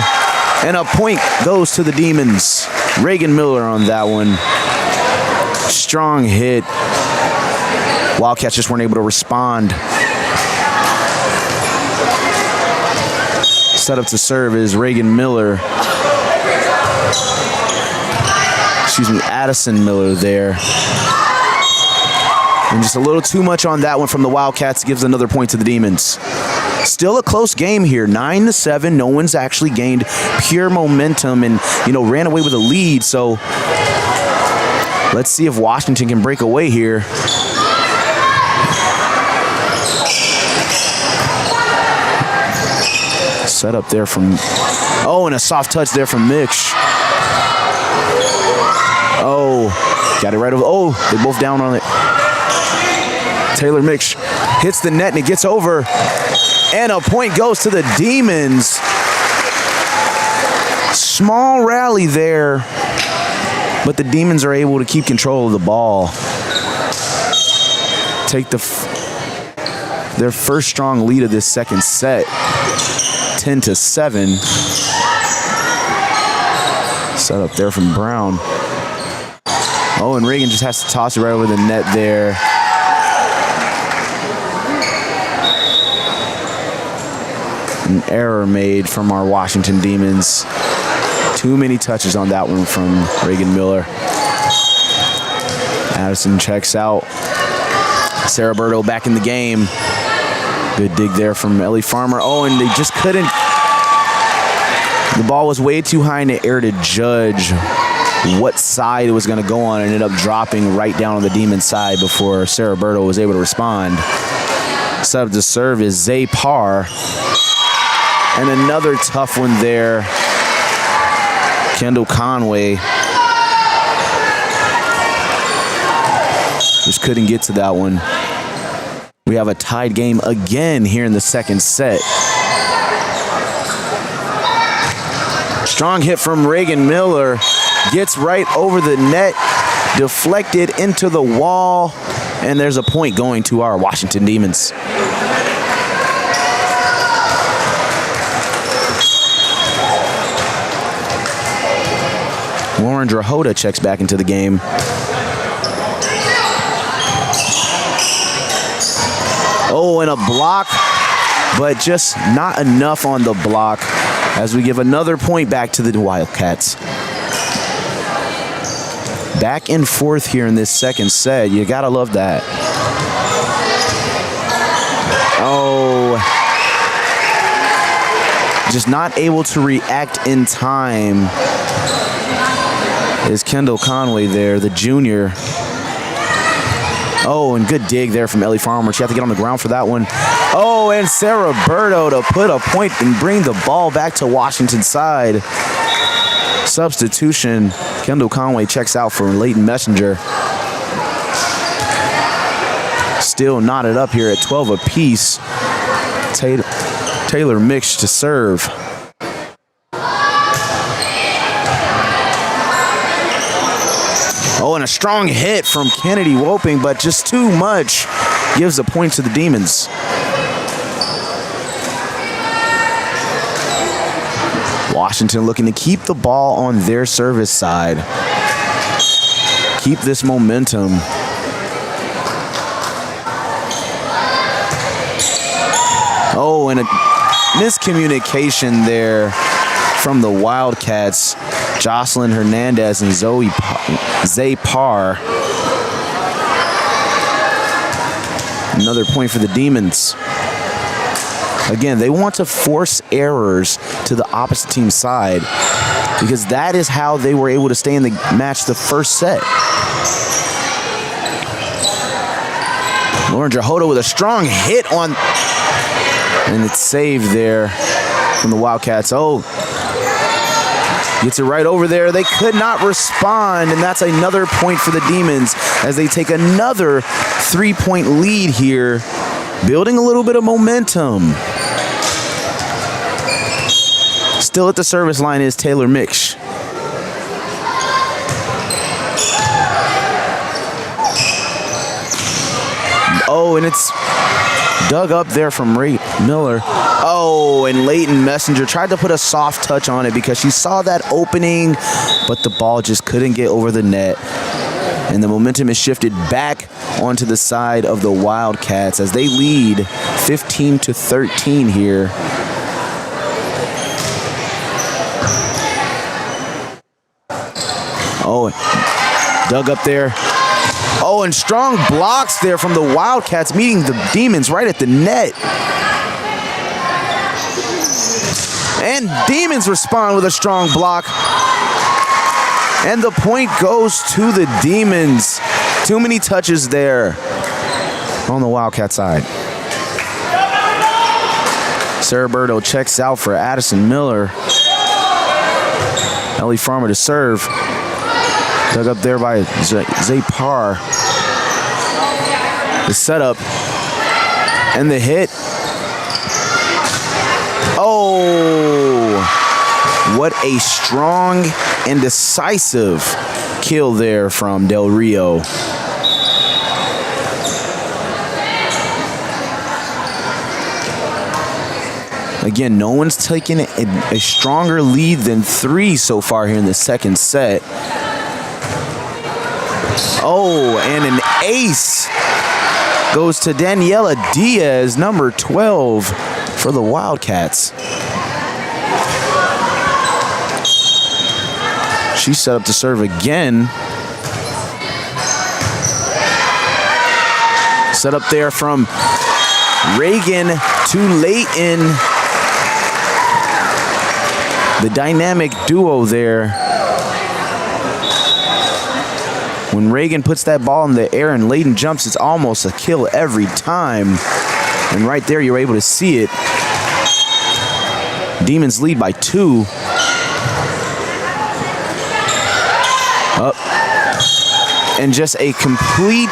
[SPEAKER 17] and a point goes to the Demons. Reagan Miller on that one. Strong hit. Wildcats just weren't able to respond. Set up to serve is Reagan Miller. Excuse me, Addison Miller there. And just a little too much on that one from the Wildcats. Gives another point to the Demons. Still a close game here, 9-7. No one's actually gained pure momentum and, ran away with a lead. So let's see if Washington can break away here. Set up there from, and a soft touch there from Mitch. Got it right over. They both down on it. Taylor Mitch hits the net and it gets over. And a point goes to the Demons. Small rally there, but the Demons are able to keep control of the ball. Take their first strong lead of this second set, 10-7. Set up there from Brown. And Reagan just has to toss it right over the net there. An error made from our Washington Demons. Too many touches on that one from Reagan Miller. Addison checks out. Sarah Berto back in the game. Good dig there from Ellie Farmer. And they just couldn't. The ball was way too high in the air to judge what side it was going to go on. It ended up dropping right down on the Demon side before Sarah Berto was able to respond. Set up to serve is Zay Parr. And another tough one there. Kendall Conway. Just couldn't get to that one. We have a tied game again here in the second set. Strong hit from Reagan Miller. Gets right over the net. Deflected into the wall. And there's a point going to our Washington Demons. Lauren Drahota checks back into the game. And a block, but just not enough on the block as we give another point back to the Wildcats. Back and forth here in this second set. You gotta love that. Just not able to react in time is Kendall Conway there, the junior. And good dig there from Ellie Farmer. She had to get on the ground for that one. And Sarah Berto to put a point and bring the ball back to Washington's side. Substitution. Kendall Conway checks out for Leighton Messenger. Still knotted up here at 12 apiece. Taylor Mitch to serve. And a strong hit from Kennedy Woping, but just too much. Gives a point to the Demons. Washington looking to keep the ball on their service side. Keep this momentum. And a miscommunication there from the Wildcats. Jocelyn Hernandez and Zay Parr. Another point for the Demons. Again, they want to force errors to the opposite team's side because that is how they were able to stay in the match the first set. Lauren Drahota with a strong hit on, and it's saved there from the Wildcats. Gets it right over there. They could not respond, and that's another point for the Demons as they take another 3-point lead here, building a little bit of momentum. Still at the service line is Taylor Mitch. And it's dug up there from Ray Miller. And Leighton Messenger tried to put a soft touch on it because she saw that opening, but the ball just couldn't get over the net. And the momentum is shifted back onto the side of the Wildcats as they lead 15-13 here. Dug up there. And strong blocks there from the Wildcats, meeting the Demons right at the net. And Demons respond with a strong block. And the point goes to the Demons. Too many touches there on the Wildcat side. Cerberto checks out for Addison Miller. Ellie Farmer to serve. Dug up there by Zapar. The setup and the hit. Oh, what a strong and decisive kill there from Del Rio. Again, no one's taken a stronger lead than 3 so far here in the second set. Oh, and an ace goes to Daniela Diaz, number 12 for the Wildcats. She's set up to serve again. Set up there from Reagan to Layton. The dynamic duo there. When Reagan puts that ball in the air and Layton jumps, it's almost a kill every time. And right there, you're able to see it. Demons lead by 2. Up. And just a complete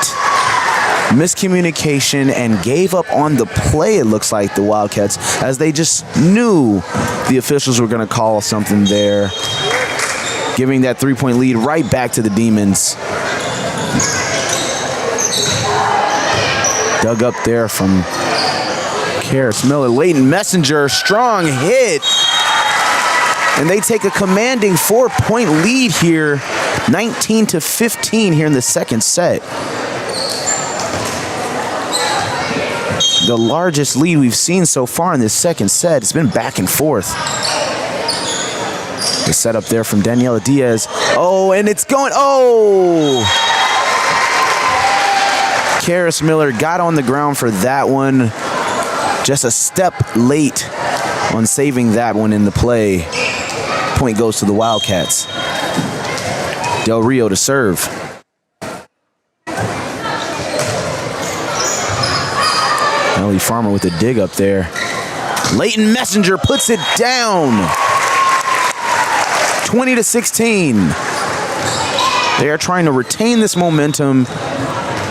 [SPEAKER 17] miscommunication and gave up on the play, it looks like, the Wildcats, as they just knew the officials were going to call something there, giving that 3-point lead right back to the Demons. Dug up there from Karis Miller. Layton Messenger, strong hit. And they take a commanding 4-point lead here, 19-15 here in the second set. The largest lead we've seen so far in this second set. It's been back and forth. The setup there from Daniela Diaz. Oh, and it's going, oh! Karis Miller got on the ground for that one. Just a step late on saving that one in the play. Point goes to the Wildcats. Del Rio to serve. Ellie Farmer with a dig up there. Layton Messenger puts it down. 20-16. They are trying to retain this momentum,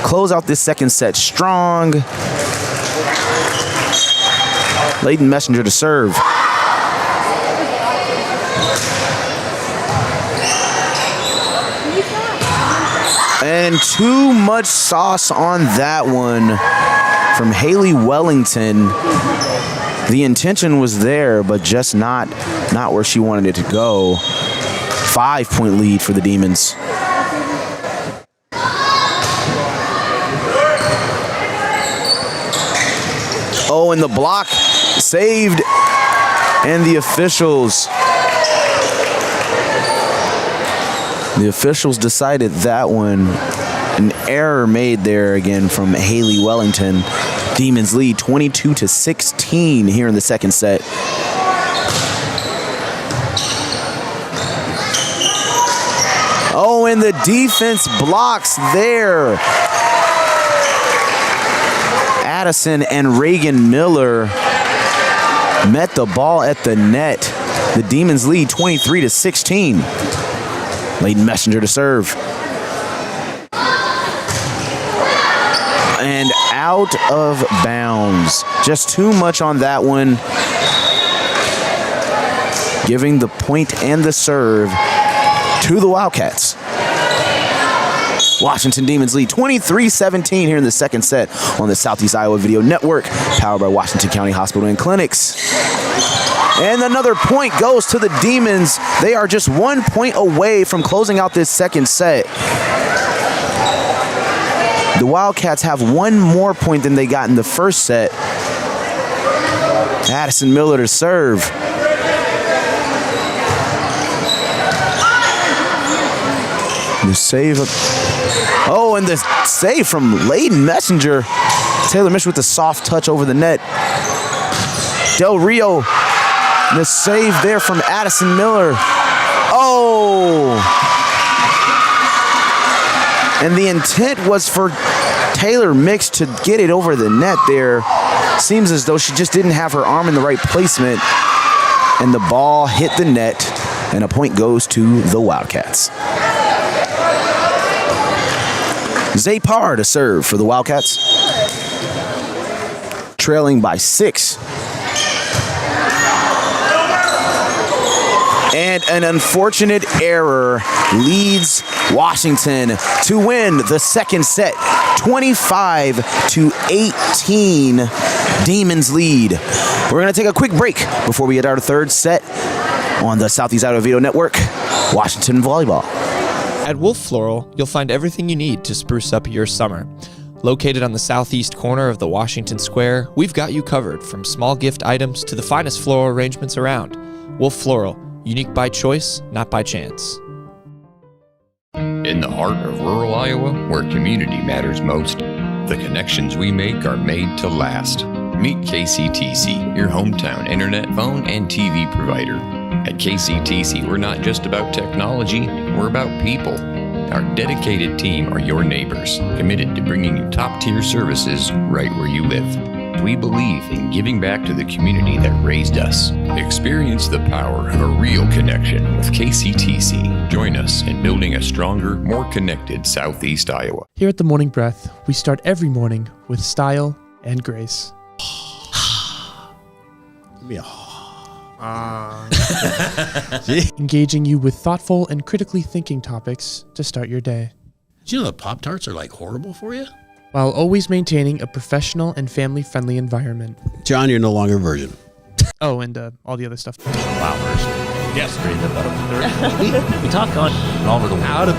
[SPEAKER 17] close out this second set strong. Layton Messenger to serve. And too much sauce on that one from Haley Wellington. The intention was there, but just not where she wanted it to go. 5-point lead for the Demons. Oh, and the block saved. And the officials decided that one. An error made there again from Haley Wellington. Demons lead 22-16 here in the second set. Oh, and the defense blocks there. Addison and Reagan Miller met the ball at the net. The Demons lead 23-16. Layton Messenger to serve. And out of bounds. Just too much on that one. Giving the point and the serve to the Wildcats. Washington Demons lead 23-17 here in the second set on the Southeast Iowa Video Network, powered by Washington County Hospital and Clinics. And another point goes to the Demons. They are just 1 point away from closing out this second set. The Wildcats have 1 more point than they got in the first set. Addison Miller to serve. The save. Oh, and the save from Layton Messenger. Taylor Mish with the soft touch over the net. Del Rio, the save there from Addison Miller. Oh! And the intent was for Taylor Mix to get it over the net there. Seems as though she just didn't have her arm in the right placement, and the ball hit the net, and a point goes to the Wildcats. Zapar to serve for the Wildcats, trailing by 6. And an unfortunate error leads Washington to win the second set, 25-18. Demons lead. We're going to take a quick break before we get our third set on the Southeast Iowa Video Network, Washington Volleyball.
[SPEAKER 2] At Wolf Floral, you'll find everything you need to spruce up your summer. Located on the southeast corner of the Washington Square, we've got you covered from small gift items to the finest floral arrangements around. Wolf Floral, unique by choice, not by chance.
[SPEAKER 12] In the heart of rural Iowa, where community matters most, the connections we make are made to last. Meet KCTC, your hometown internet, phone, and TV provider. At KCTC, we're not just about technology, we're about people. Our dedicated team are your neighbors, committed to bringing you top-tier services right where you live. We believe in giving back to the community that raised us. Experience the power of a real connection with KCTC. Join us in building a stronger, more connected Southeast Iowa.
[SPEAKER 3] Here at The Morning Breath, we start every morning with style and grace. Engaging you with thoughtful and critically thinking topics to start your day.
[SPEAKER 13] Do you know that Pop-Tarts are like horrible for you?
[SPEAKER 3] While always maintaining a professional and family-friendly environment.
[SPEAKER 13] John, you're no longer a virgin.
[SPEAKER 3] Oh, and all the other stuff.
[SPEAKER 14] Flowers. Yes, read the bottom third. We talk on all over the world.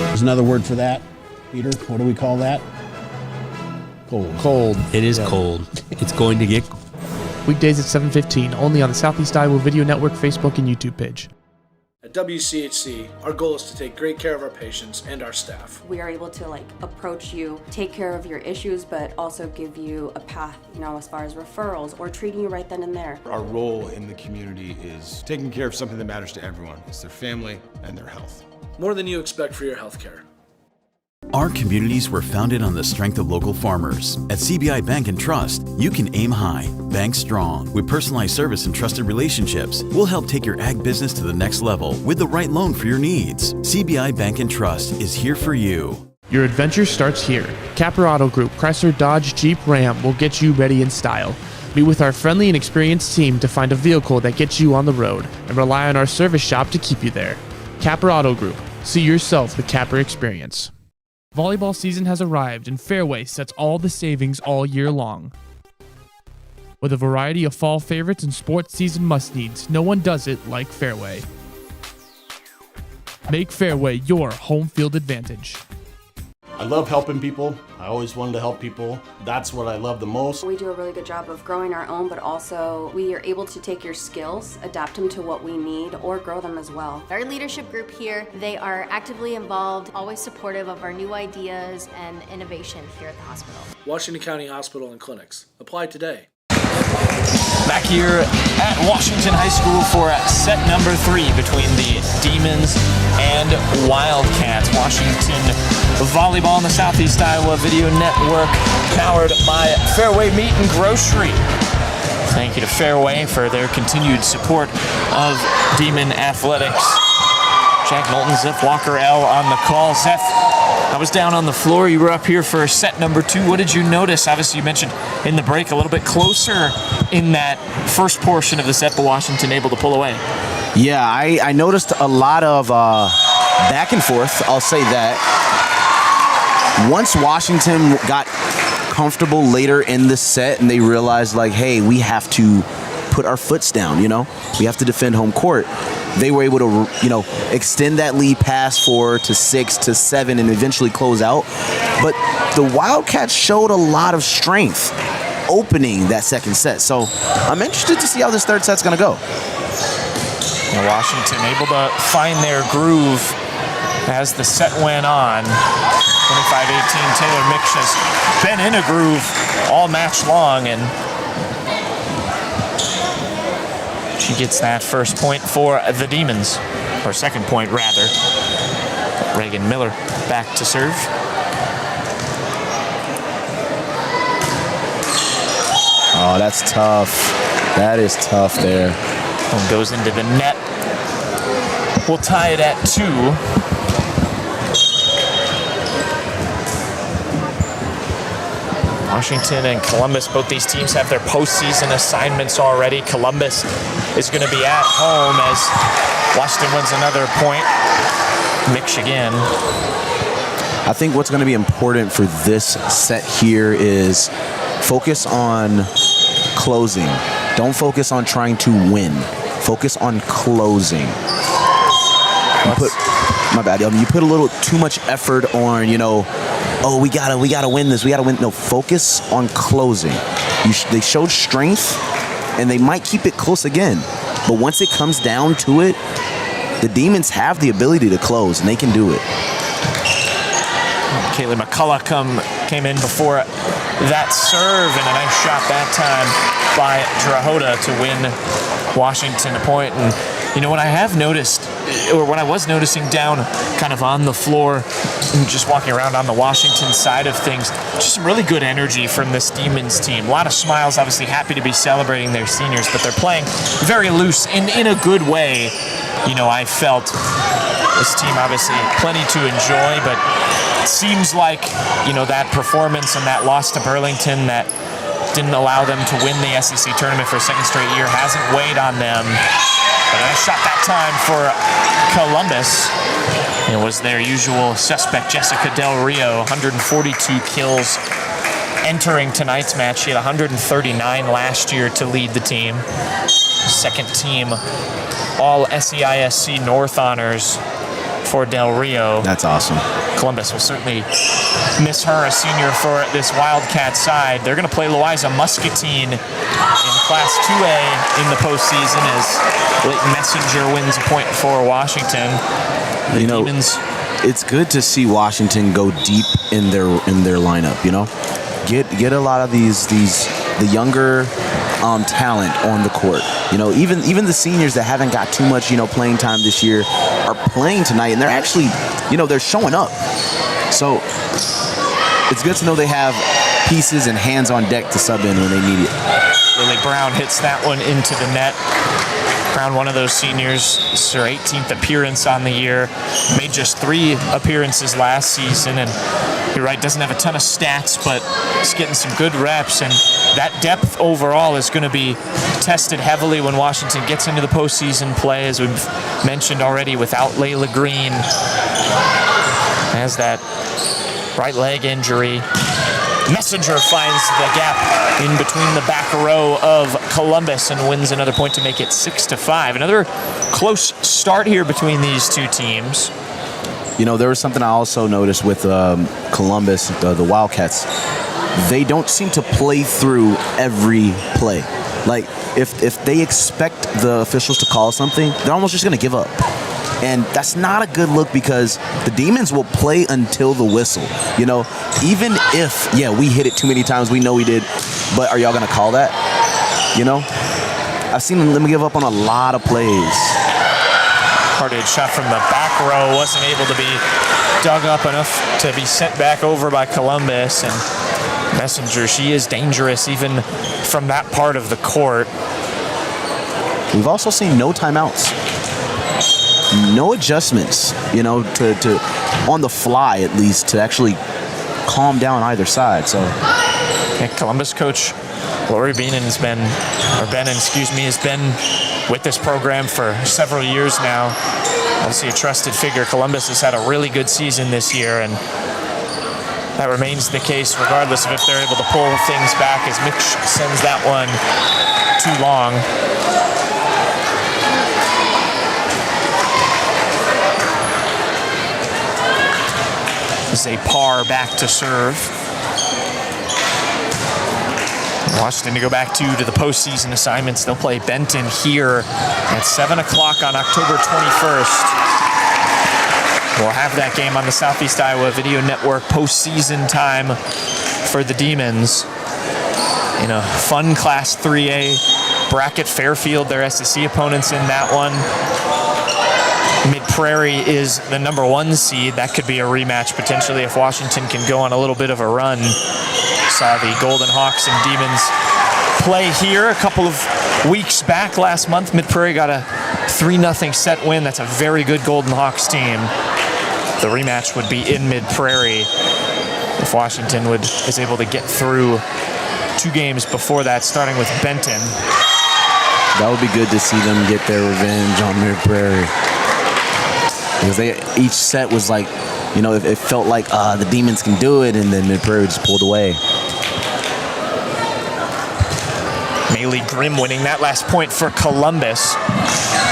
[SPEAKER 13] There's another word for that, Peter. What do we call that? Cold.
[SPEAKER 14] It is cold. It's going to get
[SPEAKER 3] Weekdays at 7:15, only on the Southeast Iowa Video Network Facebook and YouTube page.
[SPEAKER 7] At WCHC, our goal is to take great care of our patients and our staff.
[SPEAKER 5] We are able to approach you, take care of your issues, but also give you a path, as far as referrals or treating you right then and there.
[SPEAKER 15] Our role in the community is taking care of something that matters to everyone. It's their family and their health.
[SPEAKER 7] More than you expect for your health care.
[SPEAKER 16] Our communities were founded on the strength of local farmers. At CBI Bank and Trust, you can aim high, bank strong. With personalized service and trusted relationships, we'll help take your ag business to the next level with the right loan for your needs. CBI Bank and Trust is here for you.
[SPEAKER 3] Your adventure starts here. Capra Auto Group, Chrysler, Dodge, Jeep, Ram will get you ready in style. Meet with our friendly and experienced team to find a vehicle that gets you on the road and rely on our service shop to keep you there. Capra Auto Group. See yourself the Capra experience. Volleyball season has arrived and Fairway sets all the savings all year long. With a variety of fall favorites and sports season must-needs, no one does it like Fairway. Make Fairway your home field advantage.
[SPEAKER 4] I love helping people. I always wanted to help people. That's what I love the most.
[SPEAKER 5] We do a really good job of growing our own, but also we are able to take your skills, adapt them to what we need, or grow them as well.
[SPEAKER 6] Our leadership group here, they are actively involved, always supportive of our new ideas and innovation here at the hospital.
[SPEAKER 7] Washington County Hospital and Clinics. Apply today.
[SPEAKER 2] Back here at Washington High School for set number 3 between the Demons and Wildcats. Washington Volleyball on the Southeast Iowa Video Network, powered by Fairway Meat and Grocery. Thank you to Fairway for their continued support of Demon Athletics. Jack Knowlton, Zeph Walker L on the call. Zeph, I was down on the floor. You were up here for set number 2. What did you notice? Obviously, you mentioned in the break a little bit closer in that first portion of the set, but Washington able to pull away.
[SPEAKER 17] Yeah, I noticed a lot of back and forth. I'll say that. Once Washington got comfortable later in the set and they realized, hey, we have to put our foots down, we have to defend home court. They were able to, extend that lead past 4 to 6 to 7 and eventually close out. But the Wildcats showed a lot of strength opening that second set. So I'm interested to see how this third set's going to go.
[SPEAKER 2] And Washington able to find their groove as the set went on. 25-18, Taylor Mix has been in a groove all match long, and she gets that first point for the Demons, or second point rather. Reagan Miller back to serve.
[SPEAKER 17] Oh, that's tough. That is tough there.
[SPEAKER 2] One goes into the net. We'll tie it at 2. Washington and Columbus, both these teams have their postseason assignments already. Columbus is going to be at home as Washington wins another point. Michigan.
[SPEAKER 17] I think what's going to be important for this set here is focus on closing. Don't focus on trying to win. Focus on closing. You put a little too much effort on, oh, we gotta win this. We gotta win. No, focus on closing. They showed strength, and they might keep it close again. But once it comes down to it, the Demons have the ability to close, and they can do it.
[SPEAKER 2] Kaylee McCullough came in before that serve, and a nice shot that time by Drahota to win Washington a point. And what I have noticed, or what I was noticing down kind of on the floor, just walking around on the Washington side of things, just some really good energy from this Demons team. A lot of smiles, obviously happy to be celebrating their seniors, but they're playing very loose in a good way. I felt this team obviously plenty to enjoy, but it seems like, that performance and that loss to Burlington that didn't allow them to win the SEC tournament for a second straight year hasn't weighed on them. But a nice shot that time for Columbus. It was their usual suspect, Jessica Del Rio, 142 kills entering tonight's match. She had 139 last year to lead the team. Second team all SEISC North honors for Del Rio.
[SPEAKER 17] That's awesome.
[SPEAKER 2] Columbus will certainly miss her, a senior, for this Wildcat side. They're going to play Louisa Muscatine in Class 2A in the postseason as Leighton Messenger wins a point for Washington. The Demons.
[SPEAKER 17] It's good to see Washington go deep in their lineup. Get a lot of the younger talent on the court. Even the seniors that haven't got too much playing time this year are playing tonight, and they're actually they're showing up. So it's good to know they have pieces and hands on deck to sub in when they need it.
[SPEAKER 2] Lily Brown hits that one into the net. Brown, one of those seniors, this is her 18th appearance on the year. Made just 3 appearances last season, and you're right, doesn't have a ton of stats, but is getting some good reps, and that depth overall is going to be tested heavily when Washington gets into the postseason play, as we've mentioned already, without Layla Green. Has that right leg injury. Messenger finds the gap in between the back row of Columbus and wins another point to make it 6-5. Another close start here between these two teams.
[SPEAKER 17] There was something I also noticed with Columbus, the Wildcats. They don't seem to play through every play. Like, if they expect the officials to call something, they're almost just going to give up. And that's not a good look, because the Demons will play until the whistle. Even if, we hit it too many times, we know we did, but are y'all going to call that? I've seen them give up on a lot of plays.
[SPEAKER 2] Hard-hit shot from the back row wasn't able to be dug up enough to be sent back over by Columbus. And Messenger, she is dangerous even from that part of the court.
[SPEAKER 17] We've also seen no timeouts. No adjustments, to on the fly at least, to actually calm down either side. So,
[SPEAKER 2] Columbus coach Lori Beanon has been with this program for several years now. Obviously a trusted figure. Columbus has had a really good season this year, and that remains the case regardless of if they're able to pull things back, as Mitch sends that one too long. A par back to serve. Washington to go back to the postseason assignments. They'll play Benton here at 7 o'clock on October 21st. We'll have that game on the Southeast Iowa Video Network postseason time for the Demons. In a fun Class 3A bracket, Fairfield, their SEC opponents in that one. Mid-Prairie is the #1 seed. That could be a rematch potentially if Washington can go on a little bit of a run. Saw the Golden Hawks and Demons play here a couple of weeks back last month. Mid-Prairie got a 3-0 set win. That's a very good Golden Hawks team. The rematch would be in Mid-Prairie if Washington is able to get through 2 games before that, starting with Benton.
[SPEAKER 17] That would be good to see them get their revenge on Mid-Prairie. Because each set was like, you know, it felt like the Demons can do it, and then Mid-Prairie just pulled away.
[SPEAKER 2] Maylee Grimm winning that last point for Columbus.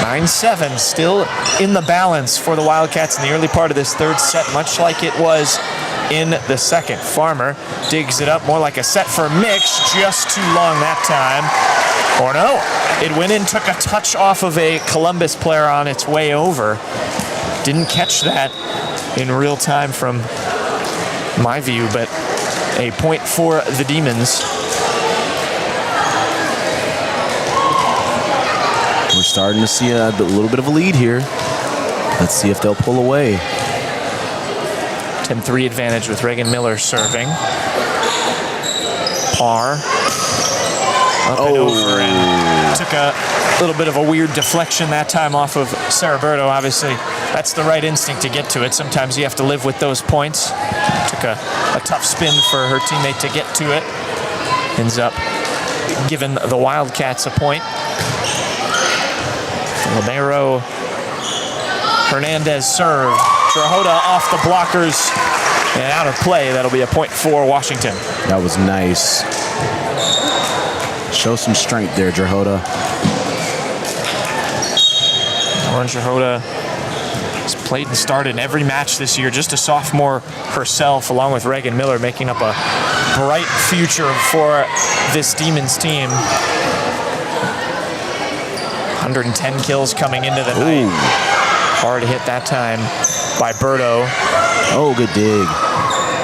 [SPEAKER 2] 9-7, still in the balance for the Wildcats in the early part of this third set, much like it was in the second. Farmer digs it up more like a set for Mix, just too long that time. Or no, it went in, took a touch off of a Columbus player on its way over. Didn't catch that in real time from my view, but a point for the Demons.
[SPEAKER 17] We're starting to see a little bit of a lead here. Let's see if they'll pull away.
[SPEAKER 2] 10-3 advantage with Reagan Miller serving. Parr up and over, and took a little bit of a weird deflection that time off of Saraberto. Obviously, that's the right instinct to get to it. Sometimes you have to live with those points. Took a tough spin for her teammate to get to it. Ends up giving the Wildcats a point. Romero Hernandez served. Drahota off the blockers and out of play. That'll be a point for Washington.
[SPEAKER 17] That was nice. Show some strength there, Drahota.
[SPEAKER 2] Lauren Drahota has played and started in every match this year. Just a sophomore herself, along with Reagan Miller, making up a bright future for this Demons team. 110 kills coming into the night. Hard hit that time by Berto.
[SPEAKER 17] Oh, good dig.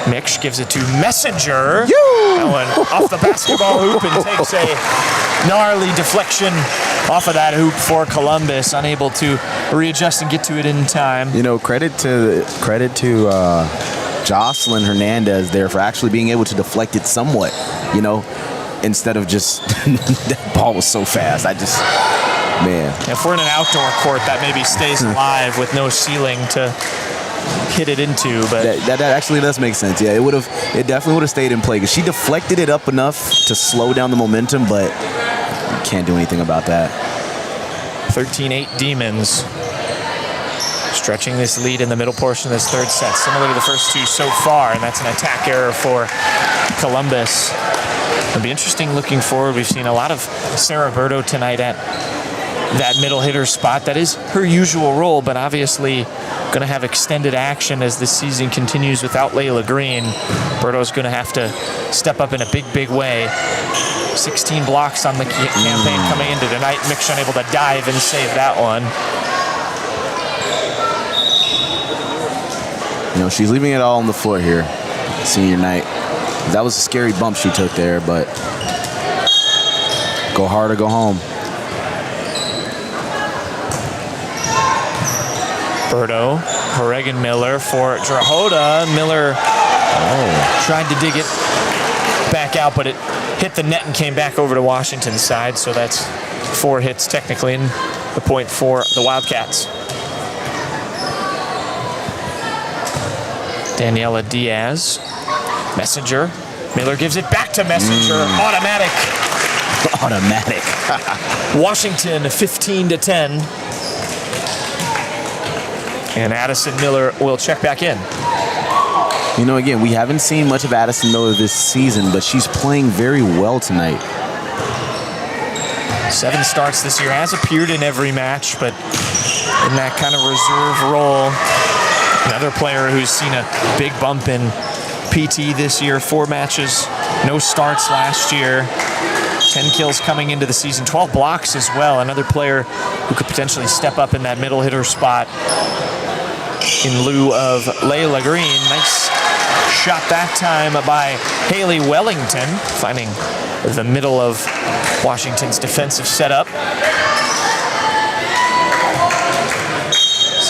[SPEAKER 2] Mix gives it to Messenger. That one off the basketball hoop and takes a gnarly deflection off of that hoop for Columbus. Unable to readjust and get to it in time.
[SPEAKER 17] You know, credit to Jocelyn Hernandez there for actually being able to deflect it somewhat, you know, instead of just that ball was so fast. Man.
[SPEAKER 2] If we're in an outdoor court, that maybe stays alive with no ceiling to hit it into, but
[SPEAKER 17] that actually does make sense. Yeah, it definitely would have stayed in play because she deflected it up enough to slow down the momentum, but you can't do anything about that.
[SPEAKER 2] 13-8 Demons stretching this lead in the middle portion of this third set, similar to the first two so far, and that's an attack error for Columbus. It'll be interesting looking forward. We've seen a lot of Saraberto tonight at that middle hitter spot. That is her usual role, but obviously going to have extended action as the season continues without Layla Green. Berto's going to have to step up in a big way. 16 blocks on the campaign coming into tonight. Mix unable to dive and save that one.
[SPEAKER 17] You know, she's leaving it all on the floor here, senior night. That was a scary bump she took there, but go hard or go home.
[SPEAKER 2] Berto, Reagan Miller for Drahota. Miller tried to dig it back out, but it hit the net and came back over to Washington's side, so that's 4 hits technically, and the point for the Wildcats. Daniela Diaz. Messenger. Miller gives it back to Messenger. Automatic. Washington 15-10. And Addison Miller will check back in.
[SPEAKER 17] You know, again, we haven't seen much of Addison Miller this season, but she's playing very well tonight.
[SPEAKER 2] 7 starts this year, has appeared in every match, but in that kind of reserve role. Another player who's seen a big bump in PT this year. 4 matches, no starts last year. 10 kills coming into the season, 12 blocks as well. Another player who could potentially step up in that middle hitter spot in lieu of Layla Green. Nice shot that time by Haley Wellington, finding the middle of Washington's defensive setup.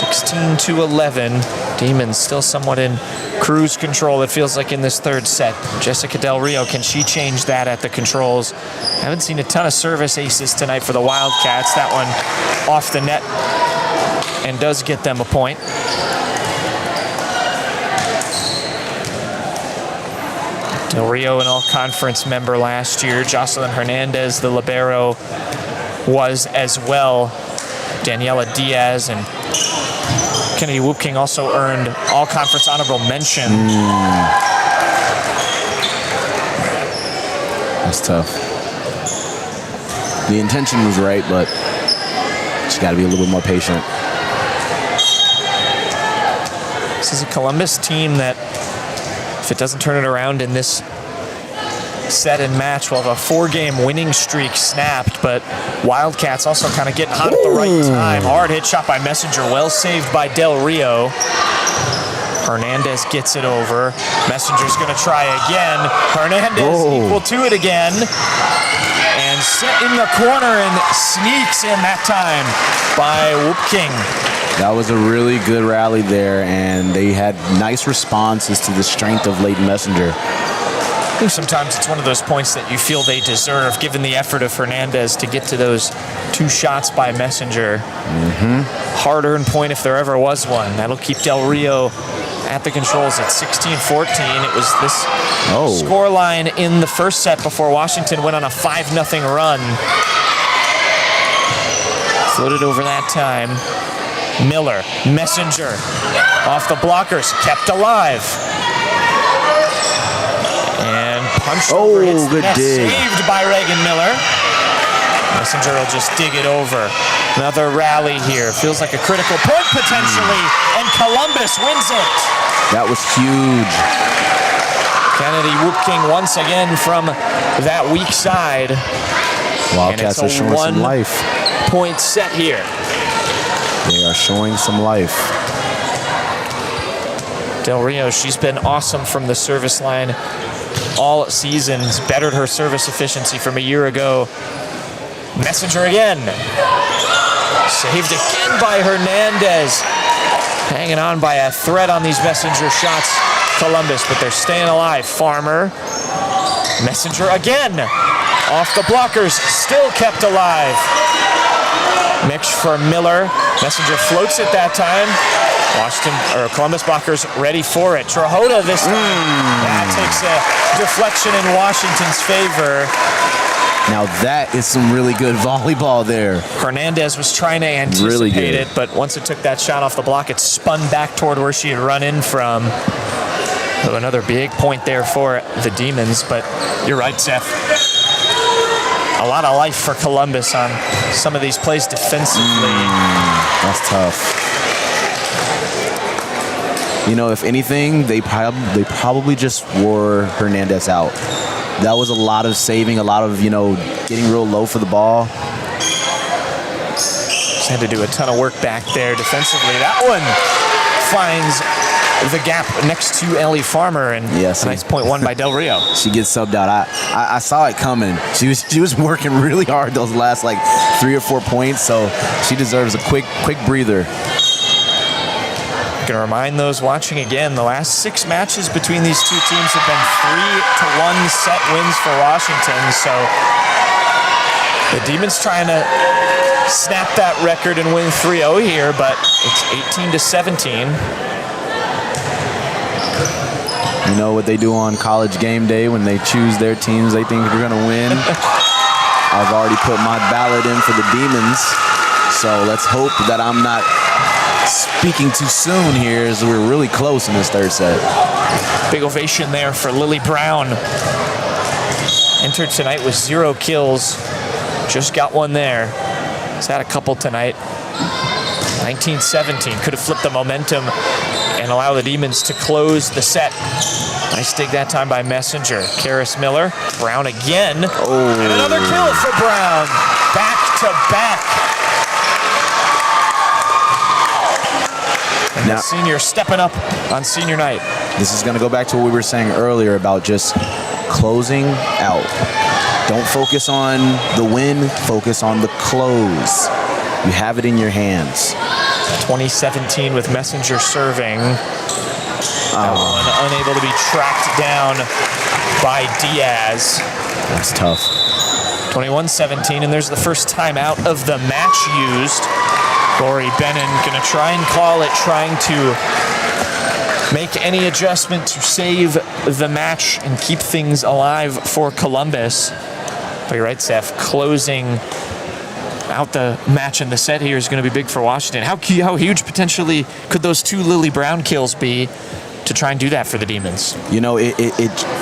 [SPEAKER 2] 16-11. Demons still somewhat in cruise control, it feels like, in this third set. Jessica Del Rio, can she change that at the controls? Haven't seen a ton of service aces tonight for the Wildcats. That one off the net and does get them a point. Del Rio, an all-conference member last year. Jocelyn Hernandez, the libero, was as well. Daniela Diaz and Kennedy Whoopking also earned all-conference honorable mention.
[SPEAKER 17] That's tough. The intention was right, but just got to be a little bit more patient.
[SPEAKER 2] This is a Columbus team that, if it doesn't turn it around in this set and match, we'll have a 4-game winning streak snapped, but Wildcats also kind of getting hot at the right time. Hard hit shot by Messenger, well saved by Del Rio. Hernandez gets it over. Messenger's gonna try again. Hernandez equal to it again. And set in the corner and sneaks in that time by Whoopking.
[SPEAKER 17] That was a really good rally there, and they had nice responses to the strength of Leighton Messenger.
[SPEAKER 2] I think sometimes it's one of those points that you feel they deserve, given the effort of Hernandez to get to those 2 shots by Messenger. Hard-earned point if there ever was one. That'll keep Del Rio at the controls at 16-14. It was this scoreline in the first set before Washington went on a 5-0 run. Floated over that time. Miller, Messenger, off the blockers, kept alive. And punched over, hits the net, saved by Reagan Miller. Messenger will just dig it over. Another rally here. Feels like a critical point potentially, and Columbus wins it.
[SPEAKER 17] That was huge.
[SPEAKER 2] Kennedy Whoopking once again from that weak side.
[SPEAKER 17] Wildcats are showing some life.
[SPEAKER 2] 1-point set here.
[SPEAKER 17] They are showing some life.
[SPEAKER 2] Del Rio, she's been awesome from the service line all seasons. Bettered her service efficiency from a year ago. Messenger again. Saved again by Hernandez. Hanging on by a thread on these Messenger shots, Columbus, but they're staying alive. Farmer. Messenger again. Off the blockers, still kept alive. Mix for Miller. Messenger floats it that time. Columbus blockers ready for it. Trahota this time. That takes a deflection in Washington's favor.
[SPEAKER 17] Now that is some really good volleyball there.
[SPEAKER 2] Hernandez was trying to anticipate it, but once it took that shot off the block, it spun back toward where she had run in from. So another big point there for the Demons, but you're right, Seth. A lot of life for Columbus on some of these plays defensively.
[SPEAKER 17] That's tough. You know, if anything, they probably just wore Hernandez out. That was a lot of saving, a lot of, getting real low for the ball.
[SPEAKER 2] Just had to do a ton of work back there defensively. That one finds the gap next to Ellie Farmer, and a nice point won by Del Rio.
[SPEAKER 17] She gets subbed out. I saw it coming. She was working really hard those last 3 or 4 points, so she deserves a quick breather.
[SPEAKER 2] Going to remind those watching again, the last 6 matches between these two teams have been 3-1 set wins for Washington. So the Demons trying to snap that record and win 3-0 here, but it's 18-17.
[SPEAKER 17] You know what they do on College game day when they choose their teams they think are going to win? I've already put my ballot in for the Demons, so let's hope that I'm not speaking too soon here, as we're really close in this third set.
[SPEAKER 2] Big ovation there for Lily Brown. Entered tonight with 0 kills. Just got one there. He's had a couple tonight. 19-17. Could have flipped the momentum and allow the Demons to close the set. Nice dig that time by Messenger. Karis Miller. Brown again. And another kill for Brown. Back to back. And now, the senior stepping up on senior night.
[SPEAKER 17] This is going to go back to what we were saying earlier about just closing out. Don't focus on the win, focus on the close. You have it in your hands.
[SPEAKER 2] 2017 with Messenger serving. That one unable to be tracked down by Diaz.
[SPEAKER 17] That's tough.
[SPEAKER 2] 21-17, and there's the first timeout of the match used. Lori Bennon gonna try and call it, trying to make any adjustment to save the match and keep things alive for Columbus. But you're right, Seth, closing out the match in the set here is going to be big for Washington. How huge potentially could those 2 Lily Brown kills be to try and do that for the Demons?
[SPEAKER 17] You know, it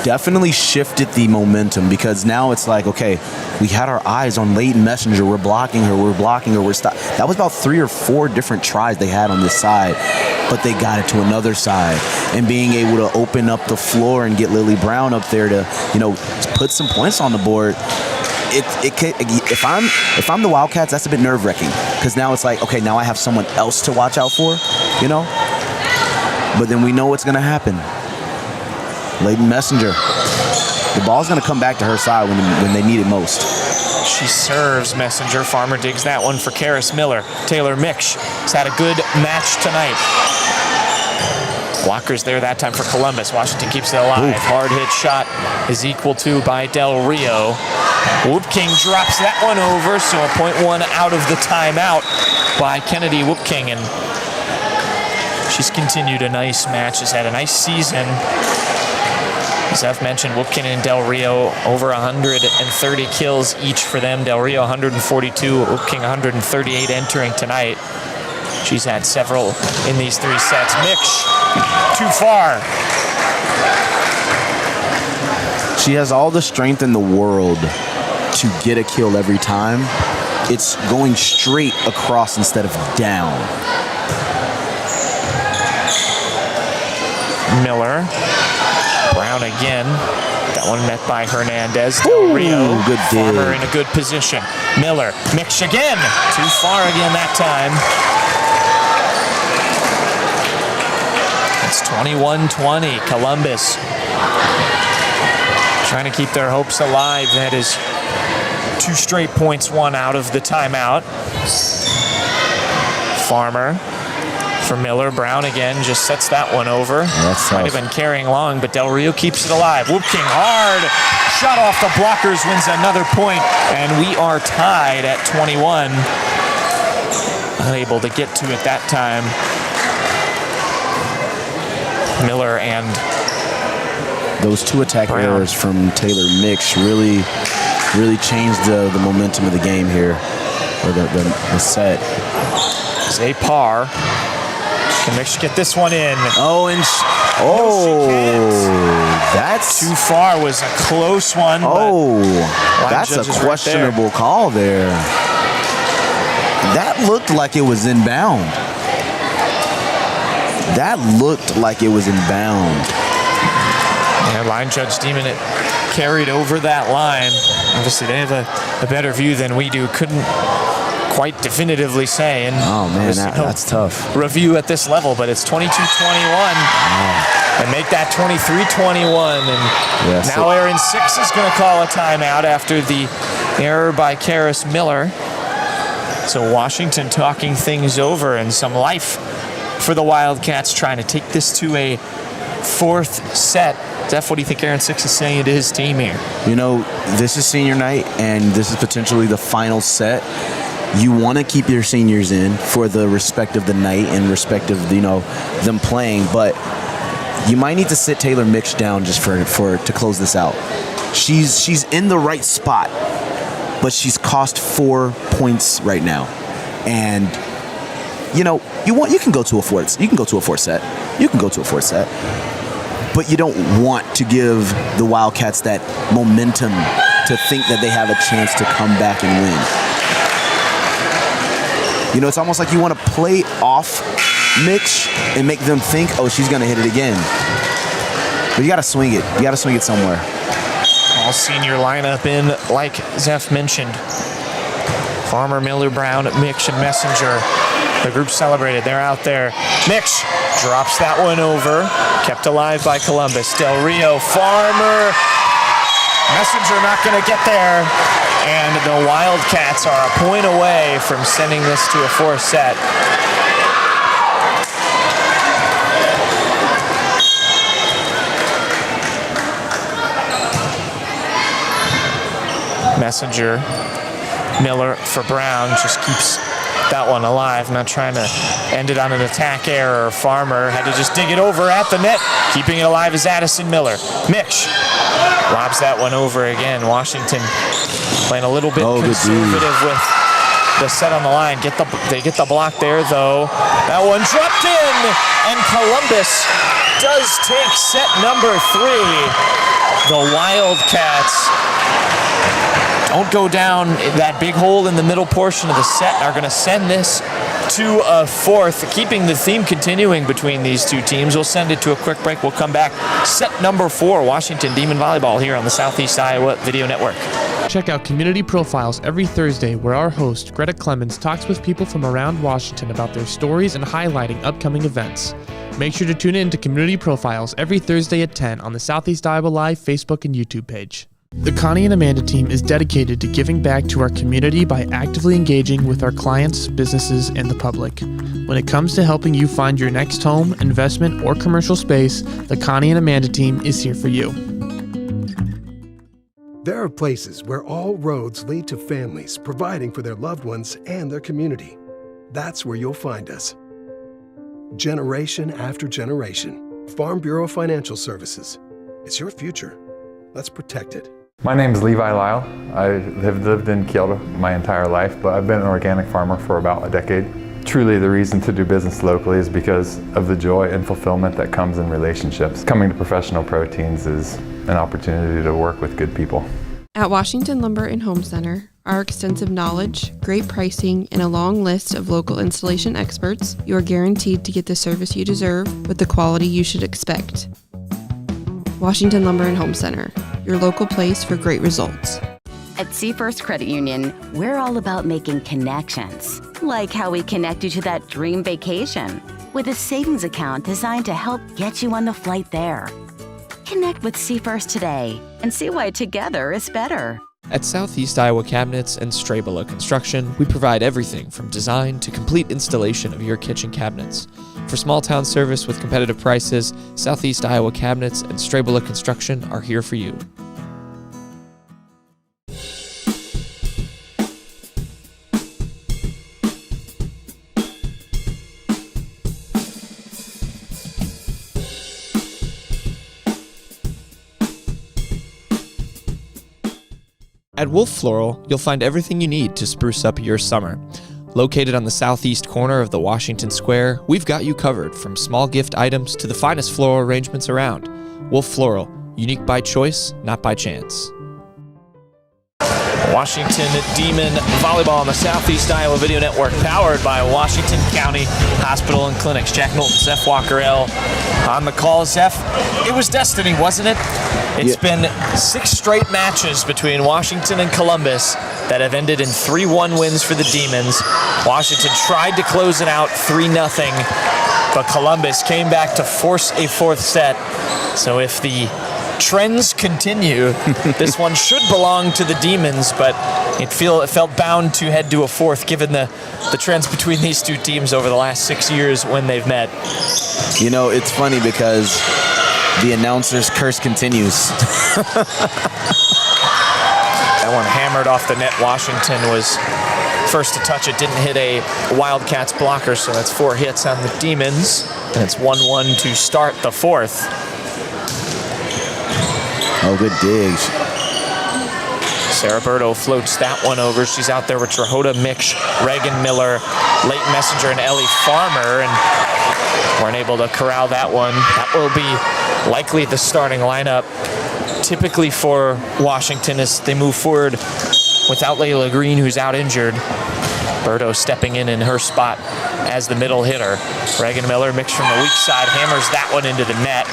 [SPEAKER 17] definitely shifted the momentum, because now it's like, okay, we had our eyes on Leighton Messenger. We're blocking her. That was about 3 or 4 different tries they had on this side, but they got it to another side. And being able to open up the floor and get Lily Brown up there to, put some points on the board. If I'm the Wildcats, that's a bit nerve-wracking, because now it's like, okay, now I have someone else to watch out for, But then we know what's going to happen. Leighton Messenger. The ball's going to come back to her side when they need it most.
[SPEAKER 2] She serves Messenger. Farmer digs that one for Karis Miller. Taylor Miksch has had a good match tonight. Blockers there that time for Columbus. Washington keeps it alive.
[SPEAKER 17] Ooh.
[SPEAKER 2] Hard hit shot is equal to by Del Rio. Whoop King drops that one over, so a .1 out of the timeout by Kennedy Whoop King. And she's continued a nice match, has had a nice season. As I've mentioned, Whoop King and Del Rio over 130 kills each for them. Del Rio 142, Whoop King 138 entering tonight. She's had several in these 3 sets. Miksch, too far.
[SPEAKER 17] She has all the strength in the world to get a kill every time. It's going straight across instead of down.
[SPEAKER 2] Miller. Brown again. That one met by Hernandez. Del Rio.
[SPEAKER 17] Good dig.
[SPEAKER 2] Farmer in a good position. Miller. Miksch again. Too far again that time. It's 21-20. Columbus trying to keep their hopes alive. That is 2 straight points, 1 out of the timeout. Farmer for Miller. Brown again just sets that one over.
[SPEAKER 17] That's
[SPEAKER 2] Might have been carrying long, but Del Rio keeps it alive. Whoop King hard. Shot off the blockers, wins another point, and we are tied at 21. Unable to get to it that time. Miller and
[SPEAKER 17] those 2 attack errors from Taylor Miksch really changed the momentum of the game here, or the set.
[SPEAKER 2] Zay Parr. Can Miksch get this one in?
[SPEAKER 17] That's
[SPEAKER 2] too far. Was a close one.
[SPEAKER 17] That's a questionable call there. That looked like it was inbound.
[SPEAKER 2] Yeah, line judge deeming it carried over that line. Obviously, they have a better view than we do. Couldn't quite definitively say. And
[SPEAKER 17] that's tough.
[SPEAKER 2] Review at this level, but it's 22-21. And make that 23-21. And now Aaron Six is going to call a timeout after the error by Karis Miller. So Washington talking things over, and some life for the Wildcats, trying to take this to a 4th set. Zeph, what do you think Aaron Six is saying to his team here?
[SPEAKER 17] This is senior night, and this is potentially the final set. You want to keep your seniors in for the respect of the night and respect of them playing, but you might need to sit Taylor Miksch down just to close this out. She's in the right spot, but she's cost 4 points right now, and you can go to a fourth set, but you don't want to give the Wildcats that momentum to think that they have a chance to come back and win. It's almost like you want to play off Miksch and make them think, oh, she's going to hit it again. But you got to swing it. You got to swing it somewhere.
[SPEAKER 2] All senior lineup in, like Zeph mentioned. Farmer, Miller, Brown, Miksch, and Messenger. The group celebrated. They're out there. Miksch drops that one over. Kept alive by Columbus. Del Rio, Farmer. Messenger not going to get there. And the Wildcats are a point away from sending this to a 4th set. Messenger. Miller for Brown, just keeps that one alive. Not trying to end it on an attack error. Farmer had to just dig it over at the net. Keeping it alive is Addison Miller. Mitch lobs that one over again. Washington playing a little bit conservative with the set on the line. They get the block there, though. That one dropped in, and Columbus does take set number 3. The Wildcats don't go down that big hole in the middle portion of the set. Are going to send this to a 4th, keeping the theme continuing between these two teams. We'll send it to a quick break. We'll come back. Set number 4, Washington Demon Volleyball here on the Southeast Iowa Video Network.
[SPEAKER 3] Check out Community Profiles every Thursday, where our host, Greta Clemens, talks with people from around Washington about their stories and highlighting upcoming events. Make sure to tune in to Community Profiles every Thursday at 10 on the Southeast Iowa Live Facebook and YouTube page. The Connie and Amanda team is dedicated to giving back to our community by actively engaging with our clients, businesses, and the public. When it comes to helping you find your next home, investment, or commercial space, the Connie and Amanda team is here for you.
[SPEAKER 8] There are places where all roads lead to families providing for their loved ones and their community. That's where you'll find us. Generation after generation, Farm Bureau Financial Services. It's your future. Let's protect it.
[SPEAKER 9] My name is Levi Lyle. I have lived in Kyoto my entire life, but I've been an organic farmer for about a decade. Truly, the reason to do business locally is because of the joy and fulfillment that comes in relationships. Coming to Professional Proteins is an opportunity to work with good people.
[SPEAKER 10] At Washington Lumber and Home Center, our extensive knowledge, great pricing, and a long list of local installation experts, you are guaranteed to get the service you deserve with the quality you should expect. Washington Lumber and Home Center, your local place for great results.
[SPEAKER 11] At Seafirst Credit Union, we're all about making connections, like how we connect you to that dream vacation with a savings account designed to help get you on the flight there. Connect with Seafirst today and see why together is better.
[SPEAKER 2] At Southeast Iowa Cabinets and Strabela Construction, we provide everything from design to complete installation of your kitchen cabinets. For small town service with competitive prices, Southeast Iowa Cabinets and Strabela Construction are here for you. At Wolf Floral, you'll find everything you need to spruce up your summer. Located on the southeast corner of the Washington Square, we've got you covered from small gift items to the finest floral arrangements around. Wolf Floral, unique by choice, not by chance. Washington Demon Volleyball on the Southeast Iowa Video Network, powered by Washington County Hospital and Clinics. Jack Knowlton, Zeph Walker L on the call. Zeph, it was destiny, wasn't it? It's been 6 straight matches between Washington and Columbus that have ended in 3-1 wins for the Demons. Washington tried to close it out 3-0, but Columbus came back to force a 4th set. So if the trends continue, this one should belong to the Demons, but it felt bound to head to a 4th given the trends between these two teams over the last 6 years when they've met.
[SPEAKER 17] You know, it's funny because the announcer's curse continues.
[SPEAKER 2] That one hammered off the net. Washington was first to touch it, didn't hit a Wildcats blocker, so that's 4 hits on the Demons, and it's 1-1 to start the 4th.
[SPEAKER 17] Oh, good digs.
[SPEAKER 2] Sarah Berto floats that one over. She's out there with Trahota Mix, Reagan Miller, Leighton Messenger, and Ellie Farmer, and weren't able to corral that one. That will be likely the starting lineup, typically for Washington, as they move forward without Layla Green, who's out injured. Berto stepping in her spot as the middle hitter. Reagan Miller, Mix from the weak side, hammers that one into the net.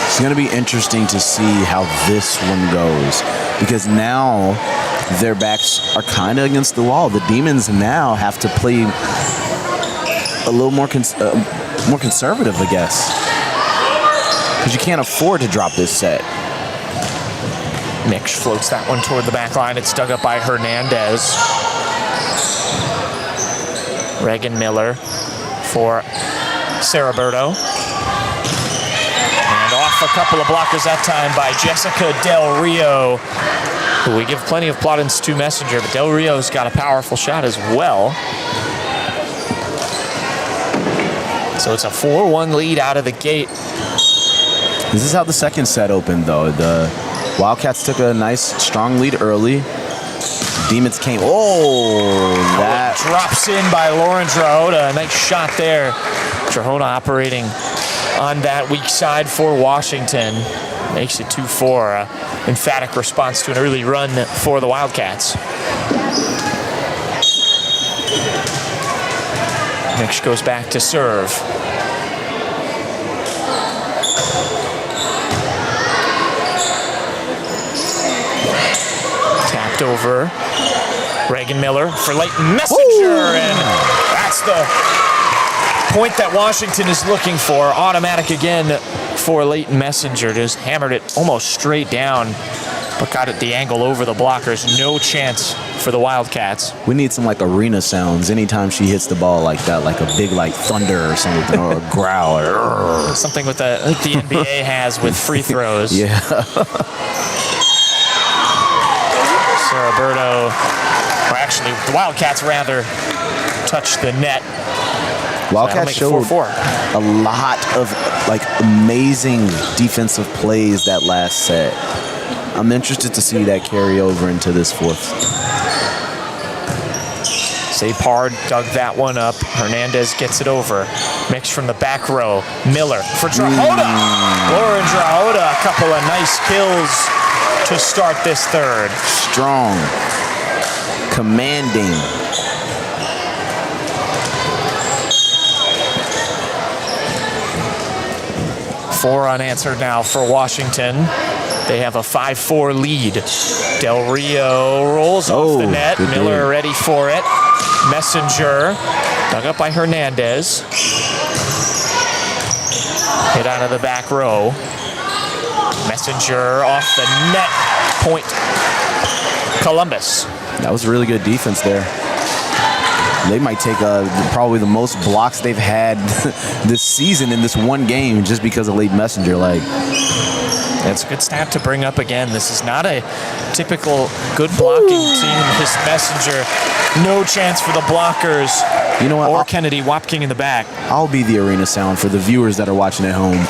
[SPEAKER 17] It's going to be interesting to see how this one goes, because now their backs are kind of against the wall. The Demons now have to play a little more conservative, I guess, because you can't afford to drop this set.
[SPEAKER 2] Mix floats that one toward the back line. It's dug up by Hernandez. Reagan Miller for Sarah Berto. And off a couple of blockers that time by Jessica Del Rio, who we give plenty of plaudits to Messenger, but Del Rio's got a powerful shot as well. So it's a 4-1 lead out of the gate.
[SPEAKER 17] This is how the second set opened, though. The Wildcats took a nice, strong lead early. Demons came. Oh, that
[SPEAKER 2] drops in by Lauren Drahota. Nice shot there. Drahota operating on that weak side for Washington. Makes it 2-4. Emphatic response to an early run for the Wildcats. Mix goes back to serve. Tapped over. Reagan Miller for Leighton Messenger, and that's the point that Washington is looking for. Automatic again for Leighton Messenger. Just hammered it almost straight down, but got it the angle over the blockers. No chance for the Wildcats.
[SPEAKER 17] We need some like arena sounds anytime she hits the ball like that, like a big like thunder or something, or a growl, or
[SPEAKER 2] something with the like the NBA has with free throws.
[SPEAKER 17] Yeah.
[SPEAKER 2] Roberto, or actually the Wildcats rather, touched the net.
[SPEAKER 17] Wildcats showed a lot of like amazing defensive plays that last set. I'm interested to see that carry over into this fourth.
[SPEAKER 2] Sapard dug that one up. Hernandez gets it over. Mix from the back row. Miller for Drahota. Lauren Drahota, a couple of nice kills to start this third.
[SPEAKER 17] Strong. Commanding.
[SPEAKER 2] Four unanswered now for Washington. They have a 5-4 lead. Del Rio rolls off the net. Miller ready for it. Messenger dug up by Hernandez. Hit out of the back row. Messenger off the net. Point Columbus.
[SPEAKER 17] That was really good defense there. They might take probably the most blocks they've had this season in this one game just because of Leighton Messenger. Like,
[SPEAKER 2] that's a good stat to bring up again. This is not a typical good blocking team. This Messenger, no chance for the blockers.
[SPEAKER 17] You know what?
[SPEAKER 2] Or Kennedy Wapking in the back.
[SPEAKER 17] I'll be the arena sound for the viewers that are watching at home.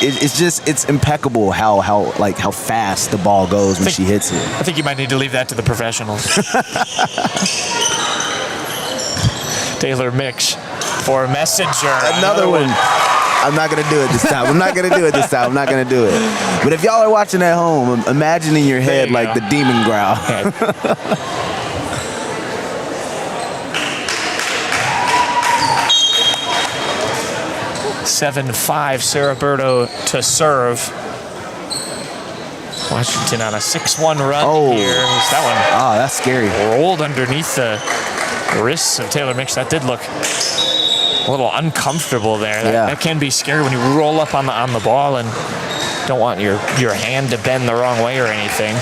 [SPEAKER 17] It's impeccable how fast the ball goes when she hits it.
[SPEAKER 2] I think you might need to leave that to the professionals. Taylor Mix for Messenger.
[SPEAKER 17] Another one. I'm not going to do it this time. I'm not going to do it. But if y'all are watching at home, imagine in your head like the demon growl.
[SPEAKER 2] 7-5, Saraberto to serve. Washington on a 6-1 run here. That one.
[SPEAKER 17] Oh, that's scary.
[SPEAKER 2] Rolled underneath the wrists of Taylor Mix. That did look a little uncomfortable there. That can be scary when you roll up on the ball and don't want your hand to bend the wrong way or anything.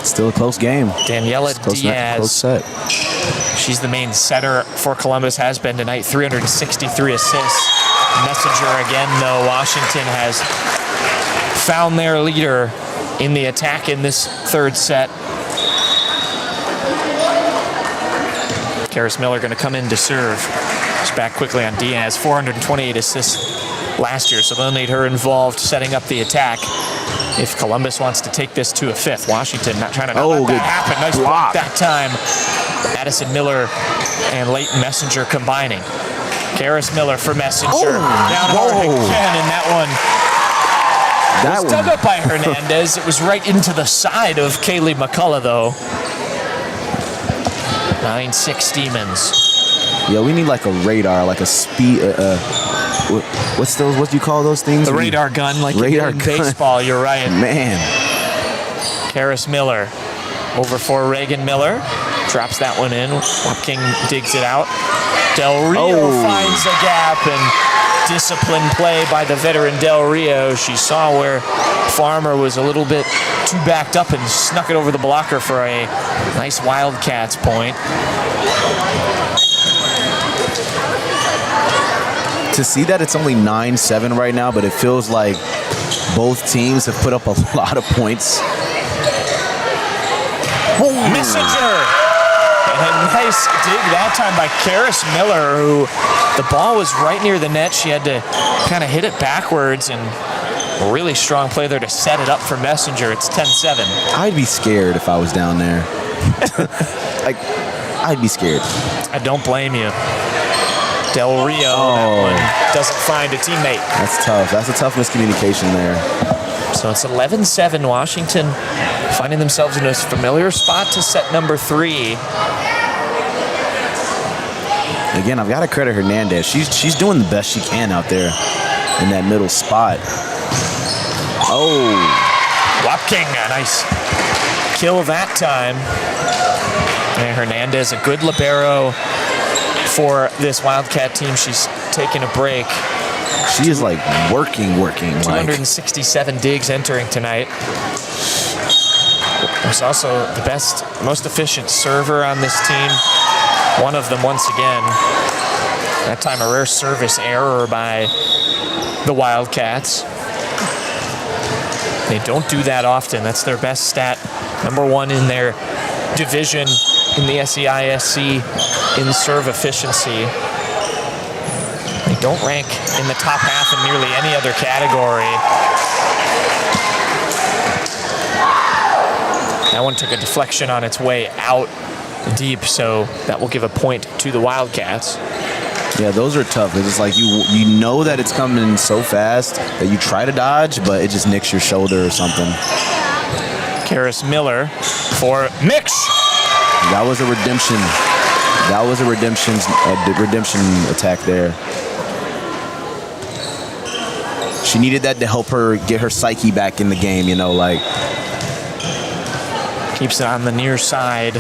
[SPEAKER 17] Still a close game.
[SPEAKER 2] Daniela Diaz.
[SPEAKER 17] Close set.
[SPEAKER 2] She's the main setter for Columbus, has been tonight. 363 assists. Messenger again, though. Washington has found their leader in the attack in this third set. Karis Miller going to come in to serve. She's back quickly on Diaz. 428 assists last year, so they'll need her involved setting up the attack if Columbus wants to take this to a fifth. Washington not trying to let that happen. Nice block that time. Addison Miller and Leighton Messenger combining. Karis Miller for Messenger. Down hard again, and that one was dug up by Hernandez. It was right into the side of Kaylee McCullough, though. 9-6 Demons.
[SPEAKER 17] Yeah, we need like a radar, like a speed. What's those? What do you call those things?
[SPEAKER 2] The radar gun, like in baseball. You're right,
[SPEAKER 17] man.
[SPEAKER 2] Karis Miller over for Reagan Miller. Drops that one in. Wapking digs it out. Del Rio finds a gap, and disciplined play by the veteran Del Rio. She saw where Farmer was a little bit too backed up and snuck it over the blocker for a nice Wildcats point.
[SPEAKER 17] To see that it's only 9-7 right now, but it feels like both teams have put up a lot of points.
[SPEAKER 2] Messenger! And a nice dig that time by Karis Miller, who the ball was right near the net. She had to kind of hit it backwards, and a really strong play there to set it up for Messenger. It's 10-7.
[SPEAKER 17] I'd be scared if I was down there. I'd be scared.
[SPEAKER 2] I don't blame you. Del Rio, that one doesn't find a teammate.
[SPEAKER 17] That's tough. That's a tough miscommunication there.
[SPEAKER 2] So it's 11-7. Washington finding themselves in a familiar spot to set number 3.
[SPEAKER 17] Again, I've got to credit Hernandez. She's doing the best she can out there in that middle spot. Oh.
[SPEAKER 2] Wapking, a nice kill that time. And Hernandez, a good libero for this Wildcat team. She's taking a break.
[SPEAKER 17] She is like working.
[SPEAKER 2] 267 digs entering tonight. There's also the best, most efficient server on this team. One of them once again. That time a rare service error by the Wildcats. They don't do that often. That's their best stat. Number 1 in their division in the SEISC in serve efficiency. They don't rank in the top half in nearly any other category. That one took a deflection on its way out deep, so that will give a point to the Wildcats.
[SPEAKER 17] Yeah, those are tough. It's just like you know that it's coming so fast that you try to dodge, but it just nicks your shoulder or something.
[SPEAKER 2] Karis Miller for Mix.
[SPEAKER 17] That was a redemption. That was a redemption attack there. She needed that to help her get her psyche back in the game, you know, like.
[SPEAKER 2] Keeps it on the near side.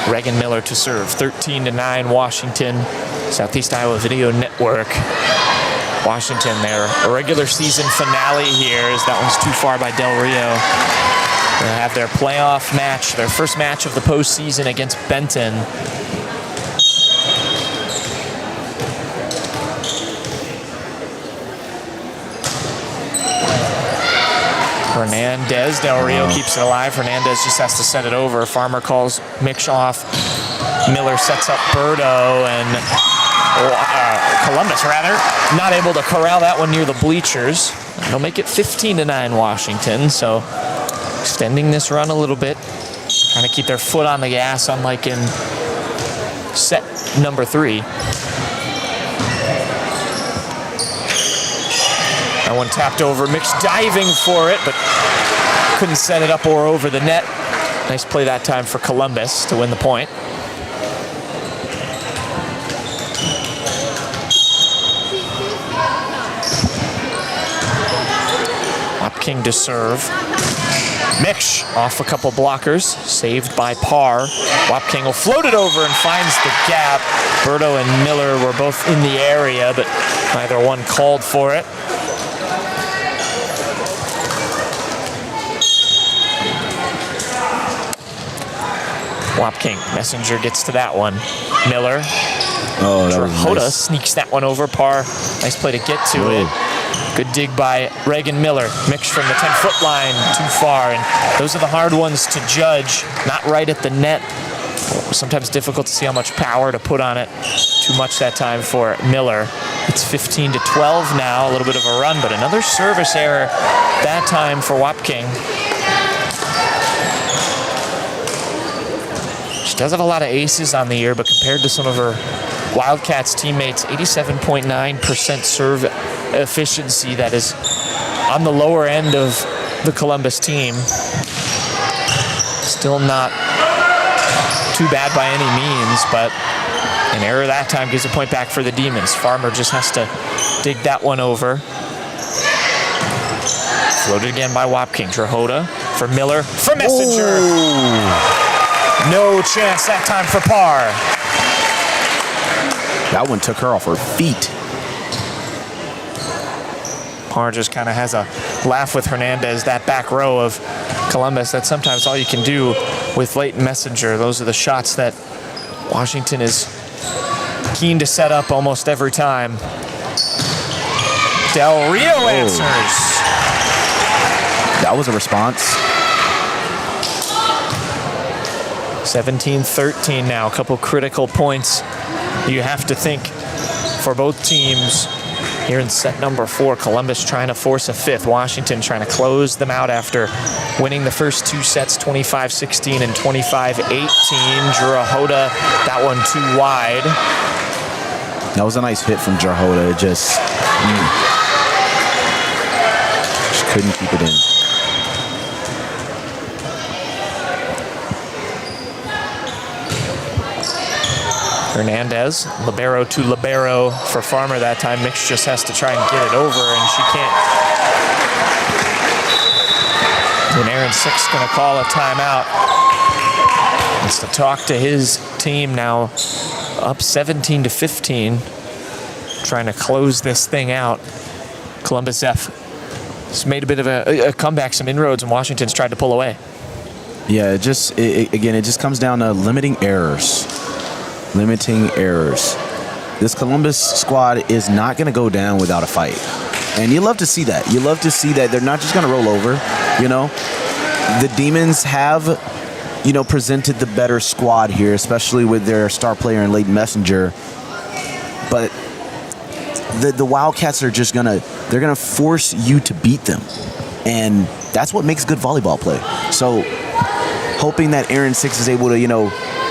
[SPEAKER 2] Reagan Miller to serve. 13-9 Washington. Southeast Iowa Video Network. Washington, their regular season finale here, as that one's too far by Del Rio. They'll have their playoff match, their first match of the postseason against Benton. Hernandez, Del Rio keeps it alive. Hernandez just has to set it over. Farmer calls Mix off. Miller sets up Berto, and Columbus, rather, not able to corral that one near the bleachers. They'll make it 15-9 Washington, so extending this run a little bit, trying to keep their foot on the gas, unlike in set number 3. That one tapped over. Mix diving for it, but couldn't set it up or over the net. Nice play that time for Columbus to win the point. King to serve. Mix off a couple blockers, saved by Parr. Wapking will float it over and finds the gap. Berto and Miller were both in the area, but neither one called for it. Wapking, Messenger gets to that one. Miller.
[SPEAKER 17] Oh, that was
[SPEAKER 2] Trahota
[SPEAKER 17] nice.
[SPEAKER 2] sneaks that one over. Parr, nice play to get to it. Good dig by Reagan Miller. Mix from the 10-foot line, too far. And those are the hard ones to judge. Not right at the net. Sometimes difficult to see how much power to put on it. Too much that time for Miller. It's 15-12 now. A little bit of a run, but another service error that time for Wapking. She does have a lot of aces on the year, but compared to some of her Wildcats teammates, 87.9% serve efficiency. That is on the lower end of the Columbus team. Still not too bad by any means, but an error that time gives a point back for the Demons. Farmer just has to dig that one over. Floated again by Wapking. Trahota for Miller for Messenger.
[SPEAKER 17] Ooh.
[SPEAKER 2] No chance that time for Parr.
[SPEAKER 17] That one took her off her feet.
[SPEAKER 2] Parr just kind of has a laugh with Hernandez. That back row of Columbus, that's sometimes all you can do with Leighton Messenger. Those are the shots that Washington is keen to set up almost every time. Del Rio answers.
[SPEAKER 17] That was a response.
[SPEAKER 2] 17-13 now. A couple critical points you have to think for both teams. Here in set number 4, Columbus trying to force a fifth. Washington trying to close them out after winning the first 2 sets, 25-16 and 25-18. Jarhoda, that one too wide.
[SPEAKER 17] That was a nice hit from Jarhoda. It just couldn't keep it in.
[SPEAKER 2] Hernandez, libero to libero for Farmer that time. Mix just has to try and get it over, and she can't. And Aaron Six going to call a timeout. Wants to talk to his team now, up 17-15, trying to close this thing out. Columbus F has made a bit of a comeback, some inroads, and Washington's tried to pull away.
[SPEAKER 17] Yeah, it just comes down to limiting errors. Limiting errors. This Columbus squad is not going to go down without a fight. And you love to see that. You love to see that they're not just going to roll over, you know. The Demons have, presented the better squad here, especially with their star player in Leighton Messenger. But the Wildcats are just they're going to force you to beat them. And that's what makes good volleyball play. So hoping that Aaron Six is able to,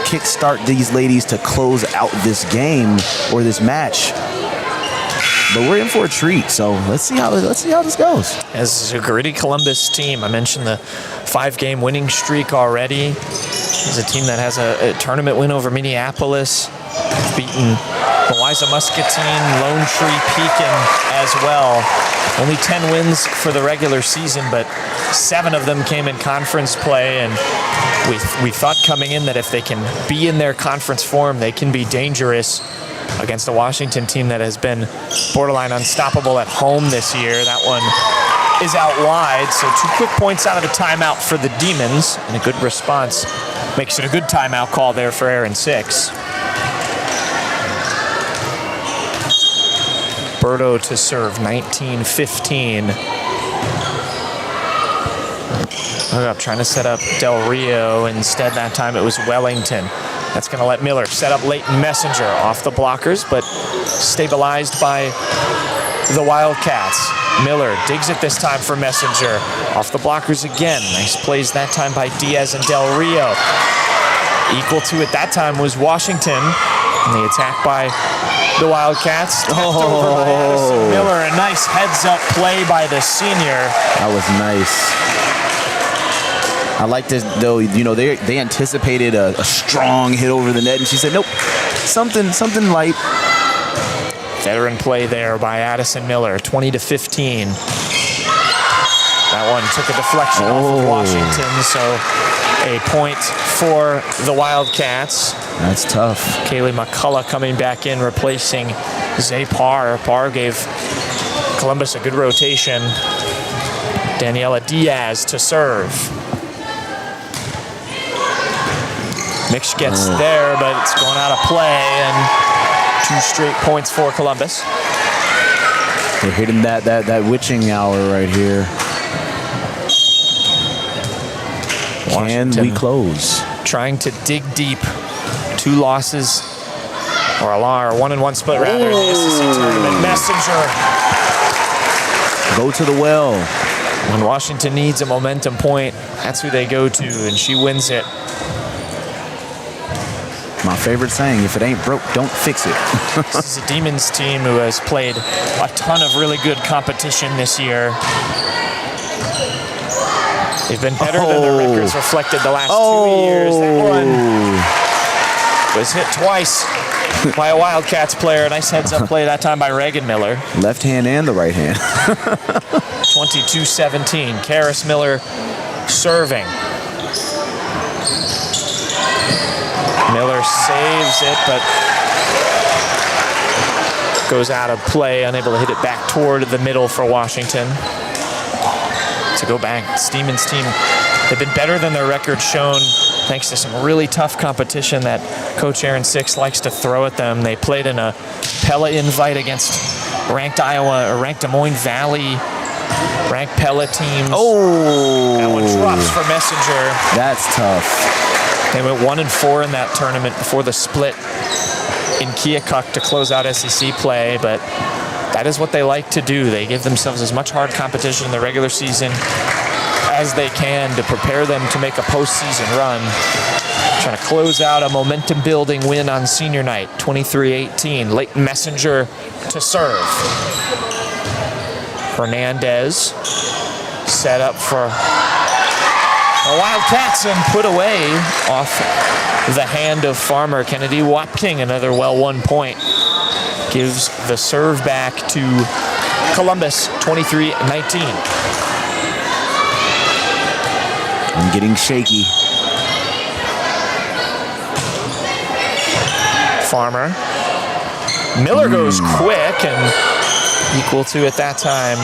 [SPEAKER 17] kickstart these ladies to close out this game or this match. But we're in for a treat, so let's see how this goes.
[SPEAKER 2] As a gritty Columbus team, I mentioned the 5-game winning streak already. It's a team that has a tournament win over Minneapolis, beaten Louisa Muscatine, Lone Tree Pekin as well. Only 10 wins for the regular season, but 7 of them came in conference play, and we thought coming in that if they can be in their conference form, they can be dangerous against a Washington team that has been borderline unstoppable at home this year. That one is out wide, so 2 quick points out of the timeout for the Demons, and a good response makes it a good timeout call there for Aaron Six. Berto to serve, 19-15. Up, trying to set up Del Rio. Instead, that time it was Wellington. That's going to let Miller set up Leighton Messenger off the blockers, but stabilized by the Wildcats. Miller digs it this time for Messenger. Off the blockers again. Nice plays that time by Diaz and Del Rio. Equal to it that time was Washington. And the attack by the Wildcats. Over by Addison Miller. A nice heads-up play by the senior.
[SPEAKER 17] That was nice. I like this, though, they anticipated a strong hit over the net, and she said, nope, something light.
[SPEAKER 2] Veteran play there by Addison Miller, 20-15. That one took a deflection off of Washington, so a point for the Wildcats.
[SPEAKER 17] That's tough.
[SPEAKER 2] Kaylee McCullough coming back in, replacing Zay Parr. Parr gave Columbus a good rotation. Daniela Diaz to serve. Mix gets there, but it's going out of play, and 2 straight points for Columbus.
[SPEAKER 17] We're hitting that witching hour right here. Can we close?
[SPEAKER 2] Trying to dig deep. 2 losses, or a 1-1 split rather, in the SEC tournament. Messenger.
[SPEAKER 17] Go to the well.
[SPEAKER 2] When Washington needs a momentum point, that's who they go to, and she wins it.
[SPEAKER 17] My favorite saying, if it ain't broke, don't fix it.
[SPEAKER 2] This is a Demons team who has played a ton of really good competition this year. They've been better than their records reflected the last 2 years. That one was hit twice by a Wildcats player. Nice heads-up play that time by Reagan Miller.
[SPEAKER 17] Left hand and the right hand.
[SPEAKER 2] 22-17. Karis Miller serving. Miller saves it, but goes out of play, unable to hit it back toward the middle for Washington. To go back, Steeman's team, they've been better than their record shown thanks to some really tough competition that Coach Aaron Six likes to throw at them. They played in a Pella invite against ranked Iowa or ranked Des Moines Valley, ranked Pella teams.
[SPEAKER 17] Oh,
[SPEAKER 2] that one drops for Messenger.
[SPEAKER 17] That's tough.
[SPEAKER 2] They went 1-4 in that tournament before the split in Keokuk to close out SEC play, but that is what they like to do. They give themselves as much hard competition in the regular season as they can to prepare them to make a postseason run. Trying to close out a momentum-building win on senior night, 23-18. Leighton Messenger to serve. Hernandez set up for the Wildcats and put away off the hand of Farmer. Kennedy Wapking, another well-won point, gives the serve back to Columbus, 23-19.
[SPEAKER 17] I'm getting shaky.
[SPEAKER 2] Farmer. Miller goes quick and equal to, at that time,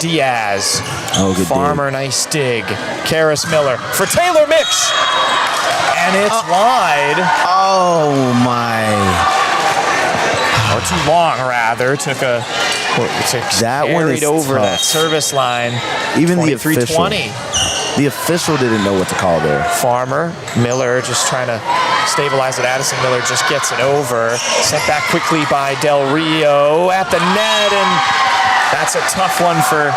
[SPEAKER 2] Diaz.
[SPEAKER 17] Oh, good
[SPEAKER 2] Farmer,
[SPEAKER 17] dig.
[SPEAKER 2] nice dig. Karis Miller for Taylor Mix. And it's wide.
[SPEAKER 17] Oh, my.
[SPEAKER 2] Or too long, rather. Took a...
[SPEAKER 17] That one is
[SPEAKER 2] over
[SPEAKER 17] tough.
[SPEAKER 2] that service line.
[SPEAKER 17] Even the official.
[SPEAKER 2] 23-20.
[SPEAKER 17] The official didn't know what to call there.
[SPEAKER 2] Farmer, Miller just trying to stabilize it. Addison Miller just gets it over. Sent back quickly by Del Rio at the net, and that's a tough one for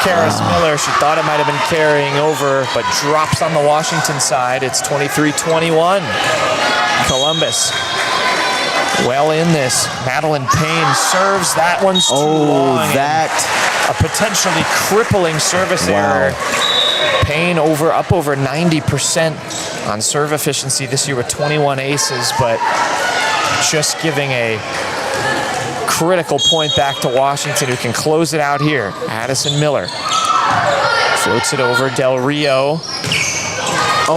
[SPEAKER 2] Karis Miller. She thought it might have been carrying over, but drops on the Washington side. It's 23-21. Columbus well in this. Madeline Payne serves. That one's too long. A potentially crippling service error. Payne up over 90% on serve efficiency this year with 21 aces, but just giving a critical point back to Washington, who can close it out here. Addison Miller floats it over. Del Rio. Keeps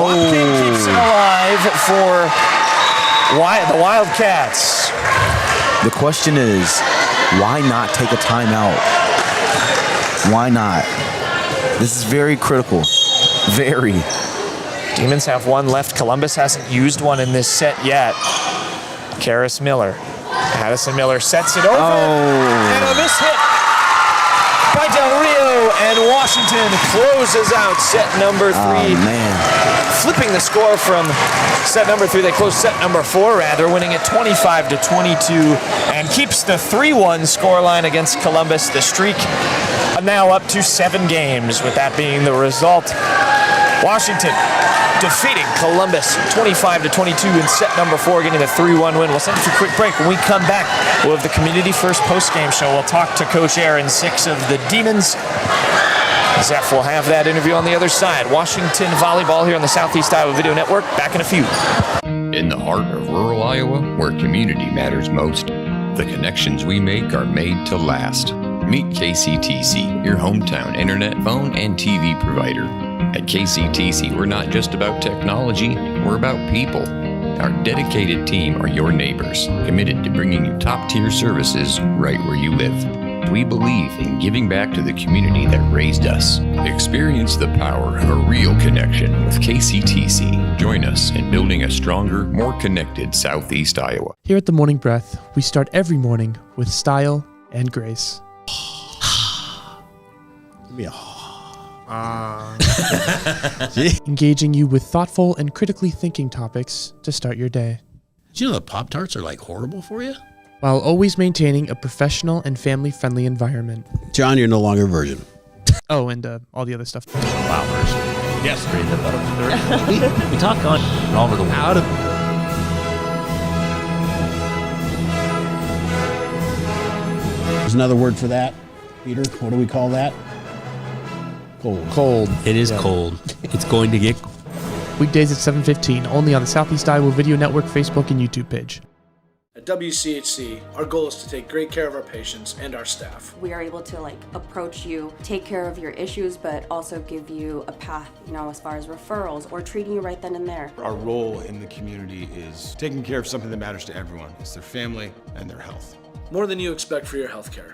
[SPEAKER 2] it alive for the Wildcats.
[SPEAKER 17] The question is, why not take a timeout? Why not? This is very critical. Very.
[SPEAKER 2] Demons have one left. Columbus hasn't used one in this set yet. Karis Miller. Addison Miller sets it over. And a miss hit by Del Rio. And Washington closes out set number 3.
[SPEAKER 17] Oh, man.
[SPEAKER 2] Flipping the score from set number 3. They close set number 4, rather, winning it 25-22. And keeps the 3-1 scoreline against Columbus. The streak now up to 7 games, with that being the result. Washington defeating Columbus 25-22 in set number 4, getting the 3-1 win. We'll send it to a quick break. When we come back, we'll have the Community First post-game show. We'll talk to Coach Aaron Six of the Demons. Zeph will have that interview on the other side. Washington volleyball here on the Southeast Iowa Video Network. Back in a few.
[SPEAKER 12] In the heart of rural Iowa, where community matters most, the connections we make are made to last. Meet KCTC, your hometown internet, phone, and TV provider. At KCTC, we're not just about technology, we're about people. Our dedicated team are your neighbors, committed to bringing you top-tier services right where you live. We believe in giving back to the community that raised us. Experience the power of a real connection with KCTC. Join us in building a stronger, more connected Southeast Iowa.
[SPEAKER 3] Here at The Morning Breath, we start every morning with style and grace.
[SPEAKER 13] Give me a
[SPEAKER 3] Engaging you with thoughtful and critically thinking topics to start your day.
[SPEAKER 13] Did you know that Pop-Tarts are like horrible for you?
[SPEAKER 3] While always maintaining a professional and family-friendly environment.
[SPEAKER 13] John, you're no longer a virgin.
[SPEAKER 3] Oh, and all the other stuff.
[SPEAKER 14] Wow, first. Yes, read the bottom. We talk on all over the world.
[SPEAKER 13] Out of There's another word for that, Peter. What do we call that? Cold.
[SPEAKER 14] It is cold. It's going to get
[SPEAKER 3] Weekdays at 7:15, only on the Southeast Iowa Video Network Facebook and YouTube page.
[SPEAKER 7] At WCHC, our goal is to take great care of our patients and our staff.
[SPEAKER 5] We are able to approach you, take care of your issues, but also give you a path, as far as referrals or treating you right then and there.
[SPEAKER 15] Our role in the community is taking care of something that matters to everyone. It's their family and their health.
[SPEAKER 7] More than you expect for your healthcare.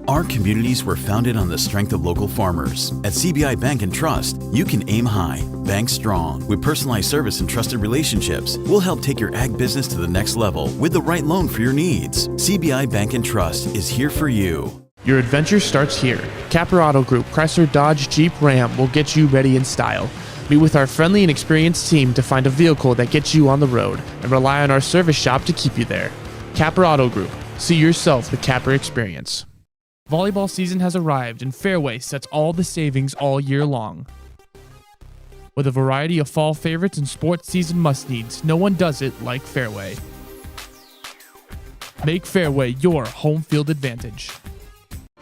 [SPEAKER 16] Our communities were founded on the strength of local farmers. At CBI Bank and Trust, you can aim high, bank strong. With personalized service and trusted relationships, we'll help take your ag business to the next level with the right loan for your needs. CBI Bank and Trust is here for you.
[SPEAKER 3] Your adventure starts here. Capra Auto Group Chrysler Dodge Jeep Ram will get you ready in style. Meet with our friendly and experienced team to find a vehicle that gets you on the road and rely on our service shop to keep you there. Capra Auto Group. See yourself the Capra experience. Volleyball season has arrived and Fairway sets all the savings all year long. With a variety of fall favorites and sports season must-needs, no one does it like Fairway. Make Fairway your home field advantage.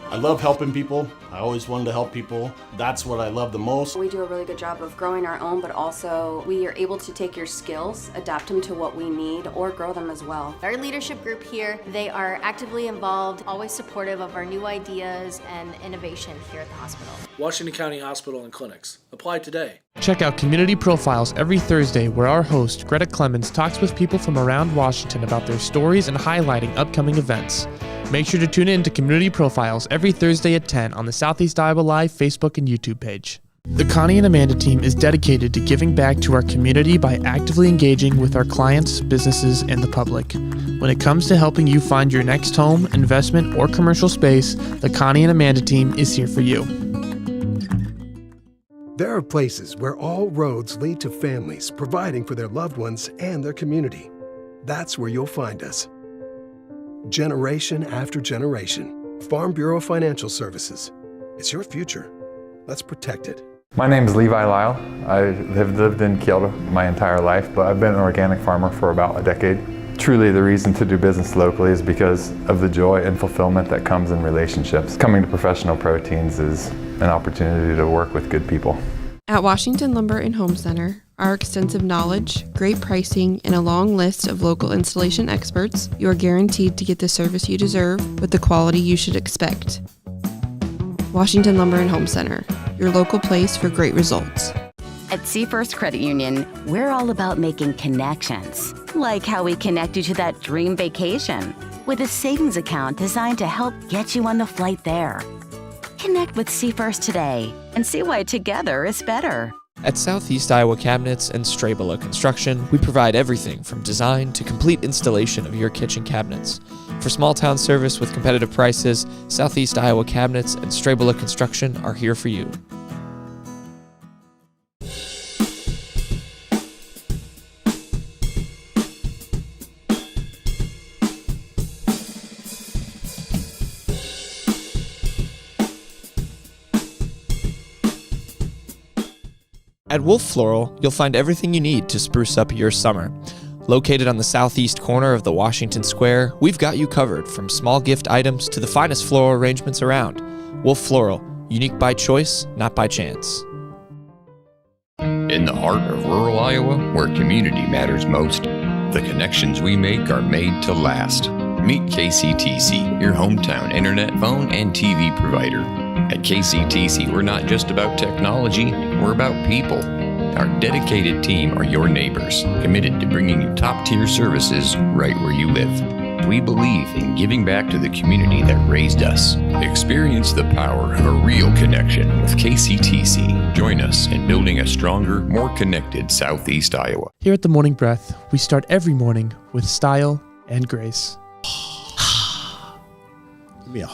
[SPEAKER 4] I love helping people. I always wanted to help people. That's what I love the most.
[SPEAKER 5] We do a really good job of growing our own, but also we are able to take your skills, adapt them to what we need, or grow them as well.
[SPEAKER 6] Our leadership group here, they are actively involved, always supportive of our new ideas and innovation here at the hospital.
[SPEAKER 7] Washington County Hospital and Clinics. Apply today.
[SPEAKER 3] Check out Community Profiles every Thursday, where our host, Greta Clemens, talks with people from around Washington about their stories and highlighting upcoming events. Make sure to tune in to Community Profiles every Thursday at 10 on the Southeast Iowa Live Facebook and YouTube page. The Connie and Amanda team is dedicated to giving back to our community by actively engaging with our clients, businesses, and the public. When it comes to helping you find your next home, investment, or commercial space, the Connie and Amanda team is here for you.
[SPEAKER 8] There are places where all roads lead to families providing for their loved ones and their community. That's where you'll find us. Generation after generation, Farm Bureau Financial Services. It's your future. Let's protect it.
[SPEAKER 9] My name is Levi Lyle. I have lived in Kyoto my entire life, but I've been an organic farmer for about a decade. Truly, the reason to do business locally is because of the joy and fulfillment that comes in relationships. Coming to Professional Proteins is an opportunity to work with good people.
[SPEAKER 10] At Washington Lumber and Home Center, our extensive knowledge, great pricing, and a long list of local installation experts, you are guaranteed to get the service you deserve with the quality you should expect. Washington Lumber and Home Center, your local place for great results.
[SPEAKER 11] At Seafirst Credit Union, we're all about making connections, like how we connect you to that dream vacation with a savings account designed to help get you on the flight there. Connect with Seafirst today and see why together is better.
[SPEAKER 2] At Southeast Iowa Cabinets and Strabela Construction, we provide everything from design to complete installation of your kitchen cabinets. For small town service with competitive prices, Southeast Iowa Cabinets and Strabela Construction are here for you. At Wolf Floral, you'll find everything you need to spruce up your summer. Located on the southeast corner of the Washington Square, we've got you covered from small gift items to the finest floral arrangements around. Wolf Floral, unique by choice, not by chance.
[SPEAKER 12] In the heart of rural Iowa, where community matters most, the connections we make are made to last. Meet KCTC, your hometown internet, phone, and TV provider. At KCTC, we're not just about technology, we're about people. Our dedicated team are your neighbors, committed to bringing you top-tier services right where you live. We believe in giving back to the community that raised us. Experience the power of a real connection with KCTC. Join us in building a stronger, more connected Southeast Iowa.
[SPEAKER 3] Here at The Morning Breath, we start every morning with style and grace.
[SPEAKER 13] Give me a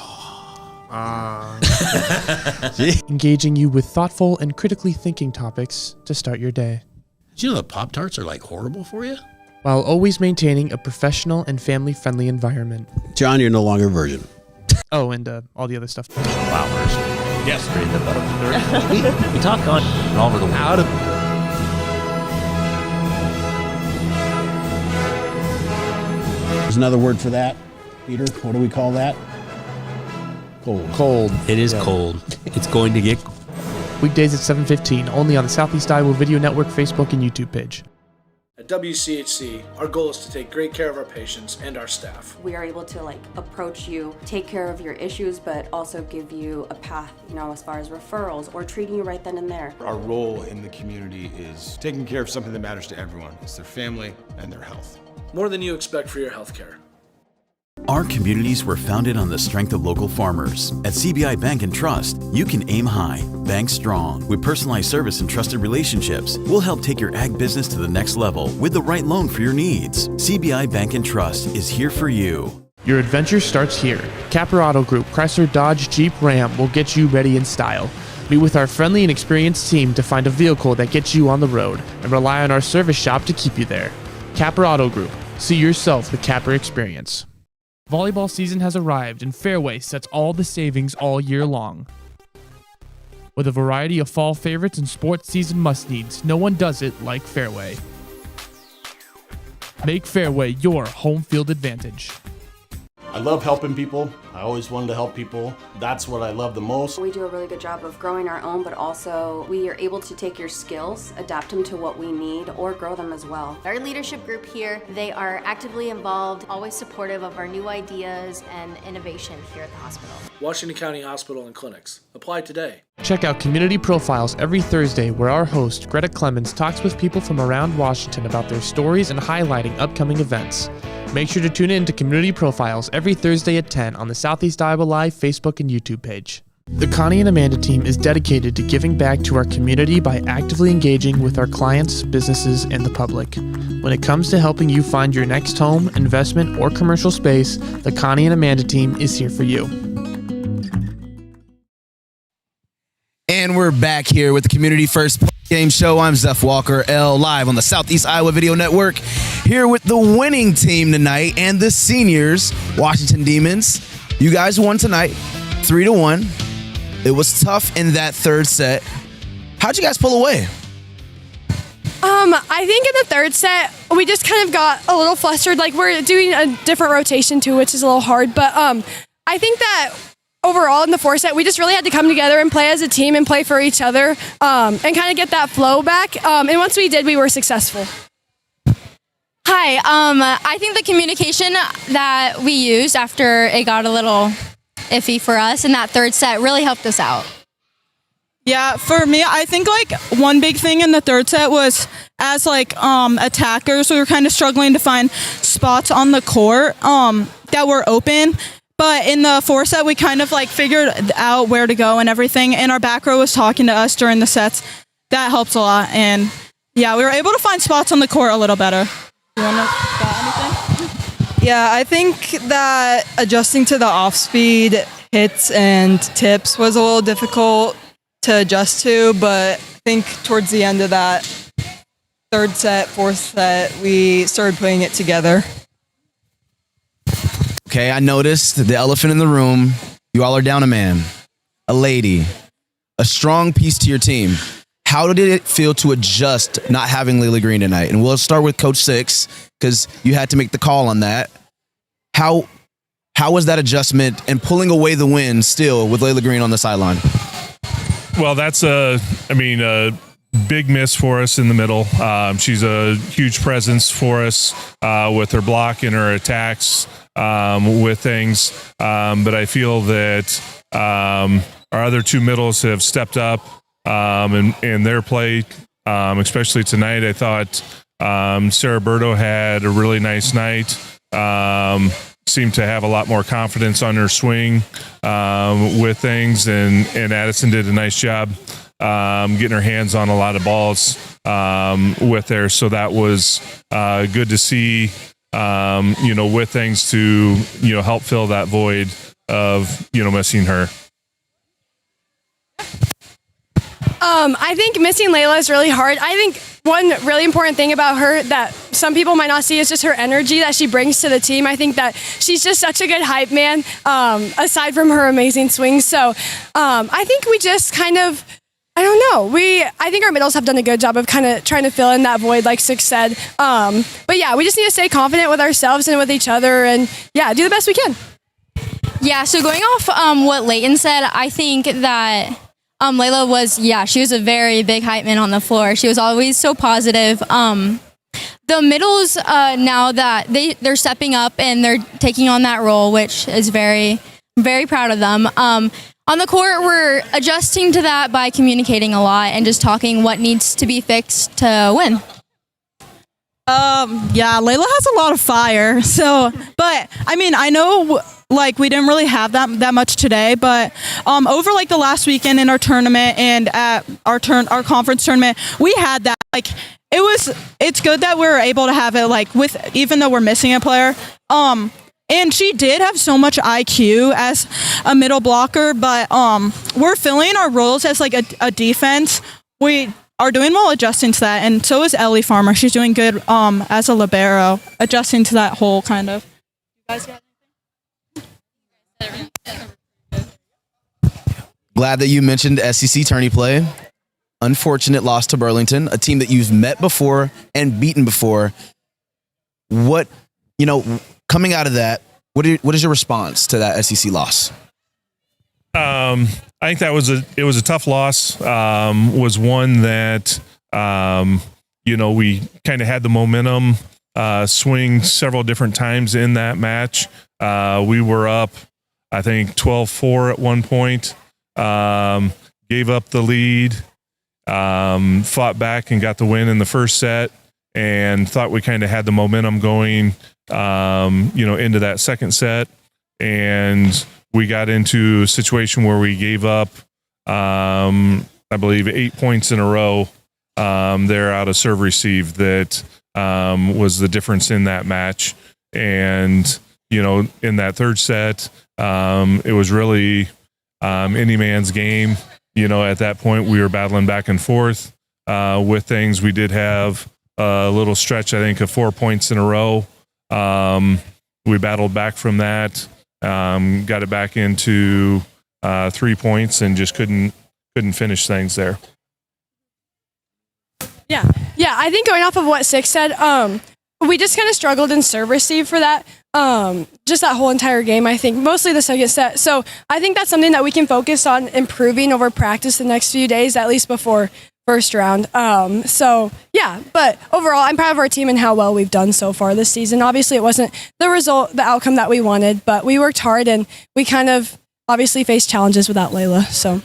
[SPEAKER 3] Engaging you with thoughtful and critically thinking topics to start your day.
[SPEAKER 13] Did you know that Pop-Tarts are like horrible for you?
[SPEAKER 3] While always maintaining a professional and family-friendly environment.
[SPEAKER 13] John, you're no longer a virgin.
[SPEAKER 3] Oh, and all the other stuff.
[SPEAKER 14] Flowers. Yes, green the bottom. We talk on all over the world.
[SPEAKER 13] Out of There's another word for that, Peter. What do we call that?
[SPEAKER 3] Cold.
[SPEAKER 14] It is cold. It's going to get
[SPEAKER 3] Weekdays at 7:15, only on the Southeast Iowa Video Network Facebook and YouTube page.
[SPEAKER 7] At WCHC, our goal is to take great care of our patients and our staff.
[SPEAKER 5] We are able to approach you, take care of your issues, but also give you a path, as far as referrals or treating you right then and there.
[SPEAKER 15] Our role in the community is taking care of something that matters to everyone. It's their family and their health.
[SPEAKER 7] More than you expect for your healthcare.
[SPEAKER 16] Our communities were founded on the strength of local farmers. At CBI Bank and Trust, you can aim high, bank strong. With personalized service and trusted relationships, we'll help take your ag business to the next level with the right loan for your needs. CBI Bank and Trust is here for you.
[SPEAKER 3] Your adventure starts here. Capra Auto Group Chrysler Dodge Jeep Ram will get you ready in style. Meet with our friendly and experienced team to find a vehicle that gets you on the road and rely on our service shop to keep you there. Capra Auto Group. See yourself the Capra experience. Volleyball season has arrived and Fairway sets all the savings all year long. With a variety of fall favorites and sports season must-needs, no one does it like Fairway. Make Fairway your home field advantage.
[SPEAKER 4] I love helping people. I always wanted to help people. That's what I love the most.
[SPEAKER 5] We do a really good job of growing our own, but also we are able to take your skills, adapt them to what we need, or grow them as well.
[SPEAKER 6] Our leadership group here, they are actively involved, always supportive of our new ideas and innovation here at the hospital.
[SPEAKER 7] Washington County Hospital and Clinics. Apply today.
[SPEAKER 3] Check out Community Profiles every Thursday, where our host, Greta Clemens, talks with people from around Washington about their stories and highlighting upcoming events. Make sure to tune in to Community Profiles every Thursday at 10 on the Southeast Iowa Live Facebook and YouTube page. The Connie and Amanda team is dedicated to giving back to our community by actively engaging with our clients, businesses, and the public. When it comes to helping you find your next home, investment, or commercial space, the Connie and Amanda team is here for you.
[SPEAKER 17] And we're back here with the Community First Game Show. I'm Zeph Walker, L, live on the Southeast Iowa Video Network, here with the winning team tonight and the seniors, Washington Demons. You guys won tonight, 3-1. It was tough in that third set. How'd you guys pull away?
[SPEAKER 18] I think in the third set, we just kind of got a little flustered. Like, we're doing a different rotation too, which is a little hard. But I think that overall in the fourth set, we just really had to come together and play as a team and play for each other and kind of get that flow back. And once we did, we were successful.
[SPEAKER 19] Hi, I think the communication that we used after it got a little iffy for us in that third set really helped us out.
[SPEAKER 20] Yeah, for me, I think like one big thing in the third set was as like attackers, we were kind of struggling to find spots on the court that were open. But in the fourth set, we kind of like figured out where to go and everything. And our back row was talking to us during the sets. That helped a lot. And yeah, we were able to find spots on the court a little better. You want to got anything?
[SPEAKER 21] Yeah, I think that adjusting to the off-speed hits and tips was a little difficult to adjust to, but I think towards the end of that third set, fourth set, we started putting it together.
[SPEAKER 17] Okay, I noticed the elephant in the room. You all are down a man, a lady, a strong piece to your team. How did it feel to adjust not having Layla Green tonight? And we'll start with Coach Six, because you had to make the call on that. How was that adjustment and pulling away the win still with Layla Green on the sideline?
[SPEAKER 22] Well, that's a big miss for us in the middle. She's a huge presence for us with her block and her attacks with things. But I feel that our other two middles have stepped up in their play, especially tonight. I thought Sarah Berto had a really nice night. Seemed to have a lot more confidence on her swing with things, and Addison did a nice job getting her hands on a lot of balls with her. So that was good to see, with things to, help fill that void of, missing her.
[SPEAKER 18] I think missing Layla is really hard. I think one really important thing about her that some people might not see is just her energy that she brings to the team. I think that she's just such a good hype man, aside from her amazing swings. So I think we just kind of, I don't know. I think our middles have done a good job of kind of trying to fill in that void, like Six said. But yeah, we just need to stay confident with ourselves and with each other and, yeah, do the best we can.
[SPEAKER 19] Yeah, so going off what Leighton said, I think that Layla was, she was a very big hype man on the floor. She was always so positive. The middles, now that they're stepping up and they're taking on that role, which is very, very proud of them. On the court, we're adjusting to that by communicating a lot and just talking what needs to be fixed to win.
[SPEAKER 20] Yeah, Layla has a lot of fire. So, but I mean, I know like we didn't really have that much today, but over like the last weekend in our tournament and at our conference tournament, we had that. Like it's good that we're able to have it like with even though we're missing a player. And she did have so much IQ as a middle blocker, but we're filling our roles as like a defense. We are doing well adjusting to that, and so is Ellie Farmer. She's doing good as a libero, adjusting to that whole kind of. You guys got anything?
[SPEAKER 17] Glad that you mentioned SEC tourney play. Unfortunate loss to Burlington, a team that you've met before and beaten before. What, coming out of that, what is your response to that SEC loss?
[SPEAKER 22] I think it was a tough loss. Was one that we kind of had the momentum swing several different times in that match. We were up, I think 12-4 at one point. Gave up the lead. Fought back and got the win in the first set, and thought we kind of had the momentum going, into that second set, and we got into a situation where we gave up, I believe, 8 points in a row there out of serve receive that was the difference in that match. And, in that third set, it was really any man's game. At that point, we were battling back and forth with things. We did have a little stretch, I think, of 4 points in a row. We battled back from that. Got it back into 3 points and just couldn't finish things there.
[SPEAKER 18] Yeah, I think going off of what Six said, we just kind of struggled in serve receive for that, just that whole entire game, I think, mostly the second set. So I think that's something that we can focus on improving over practice the next few days, at least before first round. But overall, I'm proud of our team and how well we've done so far this season. Obviously, it wasn't the outcome that we wanted, but we worked hard and we kind of obviously faced challenges without Layla. So,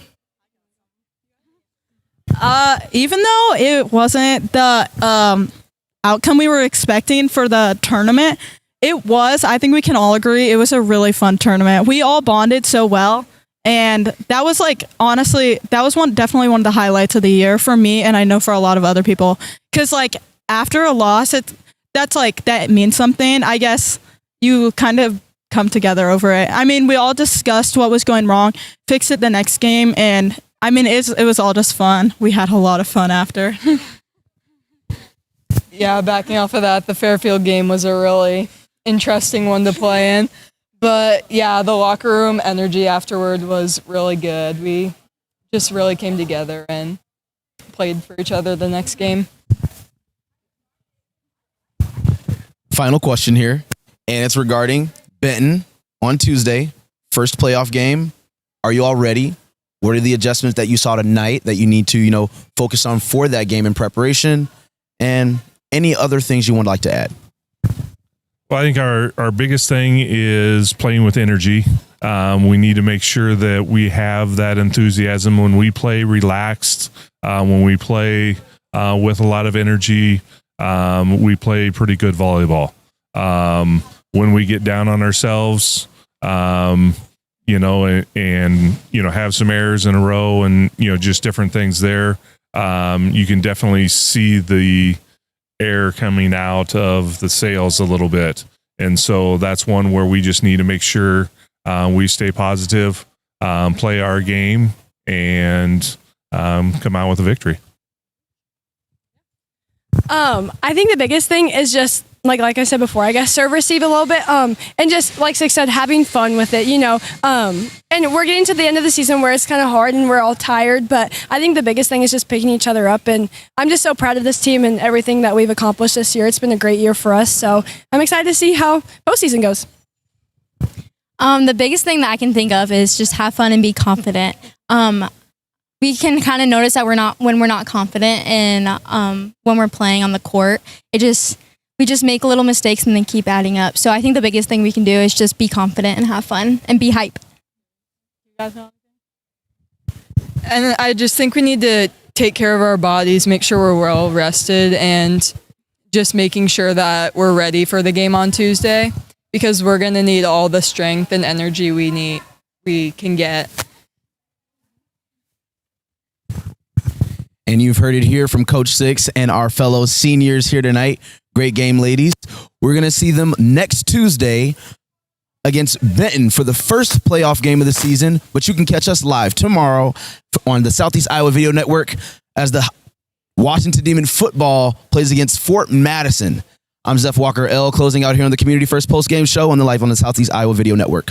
[SPEAKER 20] even though it wasn't the outcome we were expecting for the tournament, I think we can all agree, it was a really fun tournament. We all bonded so well. And that was honestly, that was definitely one of the highlights of the year for me. And I know for a lot of other people, because after a loss, that means something. I guess you kind of come together over it. I mean, we all discussed what was going wrong, fixed it the next game. And I mean, it was all just fun. We had a lot of fun after.
[SPEAKER 21] Yeah, backing off of that, the Fairfield game was a really interesting one to play in. But yeah, the locker room energy afterward was really good. We just really came together and played for each other the next game.
[SPEAKER 17] Final question here, and it's regarding Benton on Tuesday, first playoff game. Are you all ready? What are the adjustments that you saw tonight that you need to, focus on for that game in preparation? And any other things you would like to add?
[SPEAKER 22] Well, I think our biggest thing is playing with energy. We need to make sure that we have that enthusiasm when we play relaxed, when we play with a lot of energy. We play pretty good volleyball. When we get down on ourselves, and have some errors in a row and, just different things there, you can definitely see the air coming out of the sails a little bit. And so that's one where we just need to make sure we stay positive, play our game, and come out with a victory.
[SPEAKER 18] I think the biggest thing is just like I said before, I guess serve receive a little bit, and just like Six said, having fun with it, and we're getting to the end of the season where it's kind of hard and we're all tired, but I think the biggest thing is just picking each other up, and I'm just so proud of this team and everything that we've accomplished this year. It's been a great year for us, so I'm excited to see how postseason goes.
[SPEAKER 19] The biggest thing that I can think of is just have fun and be confident. We can kind of notice that when we're not confident and when we're playing on the court, we just make little mistakes and then keep adding up. So I think the biggest thing we can do is just be confident and have fun and be hype.
[SPEAKER 21] And I just think we need to take care of our bodies, make sure we're well rested, and just making sure that we're ready for the game on Tuesday, because we're going to need all the strength and energy we can get.
[SPEAKER 1] And you've heard it here from Coach Six and our fellow seniors here tonight. Great game, ladies. We're going to see them next Tuesday against Benton for the first playoff game of the season, but you can catch us live tomorrow on the Southeast Iowa Video Network as the Washington Demon football plays against Fort Madison. I'm Zeph Walker L, closing out here on the Community First Post Game Show on the Southeast Iowa Video Network.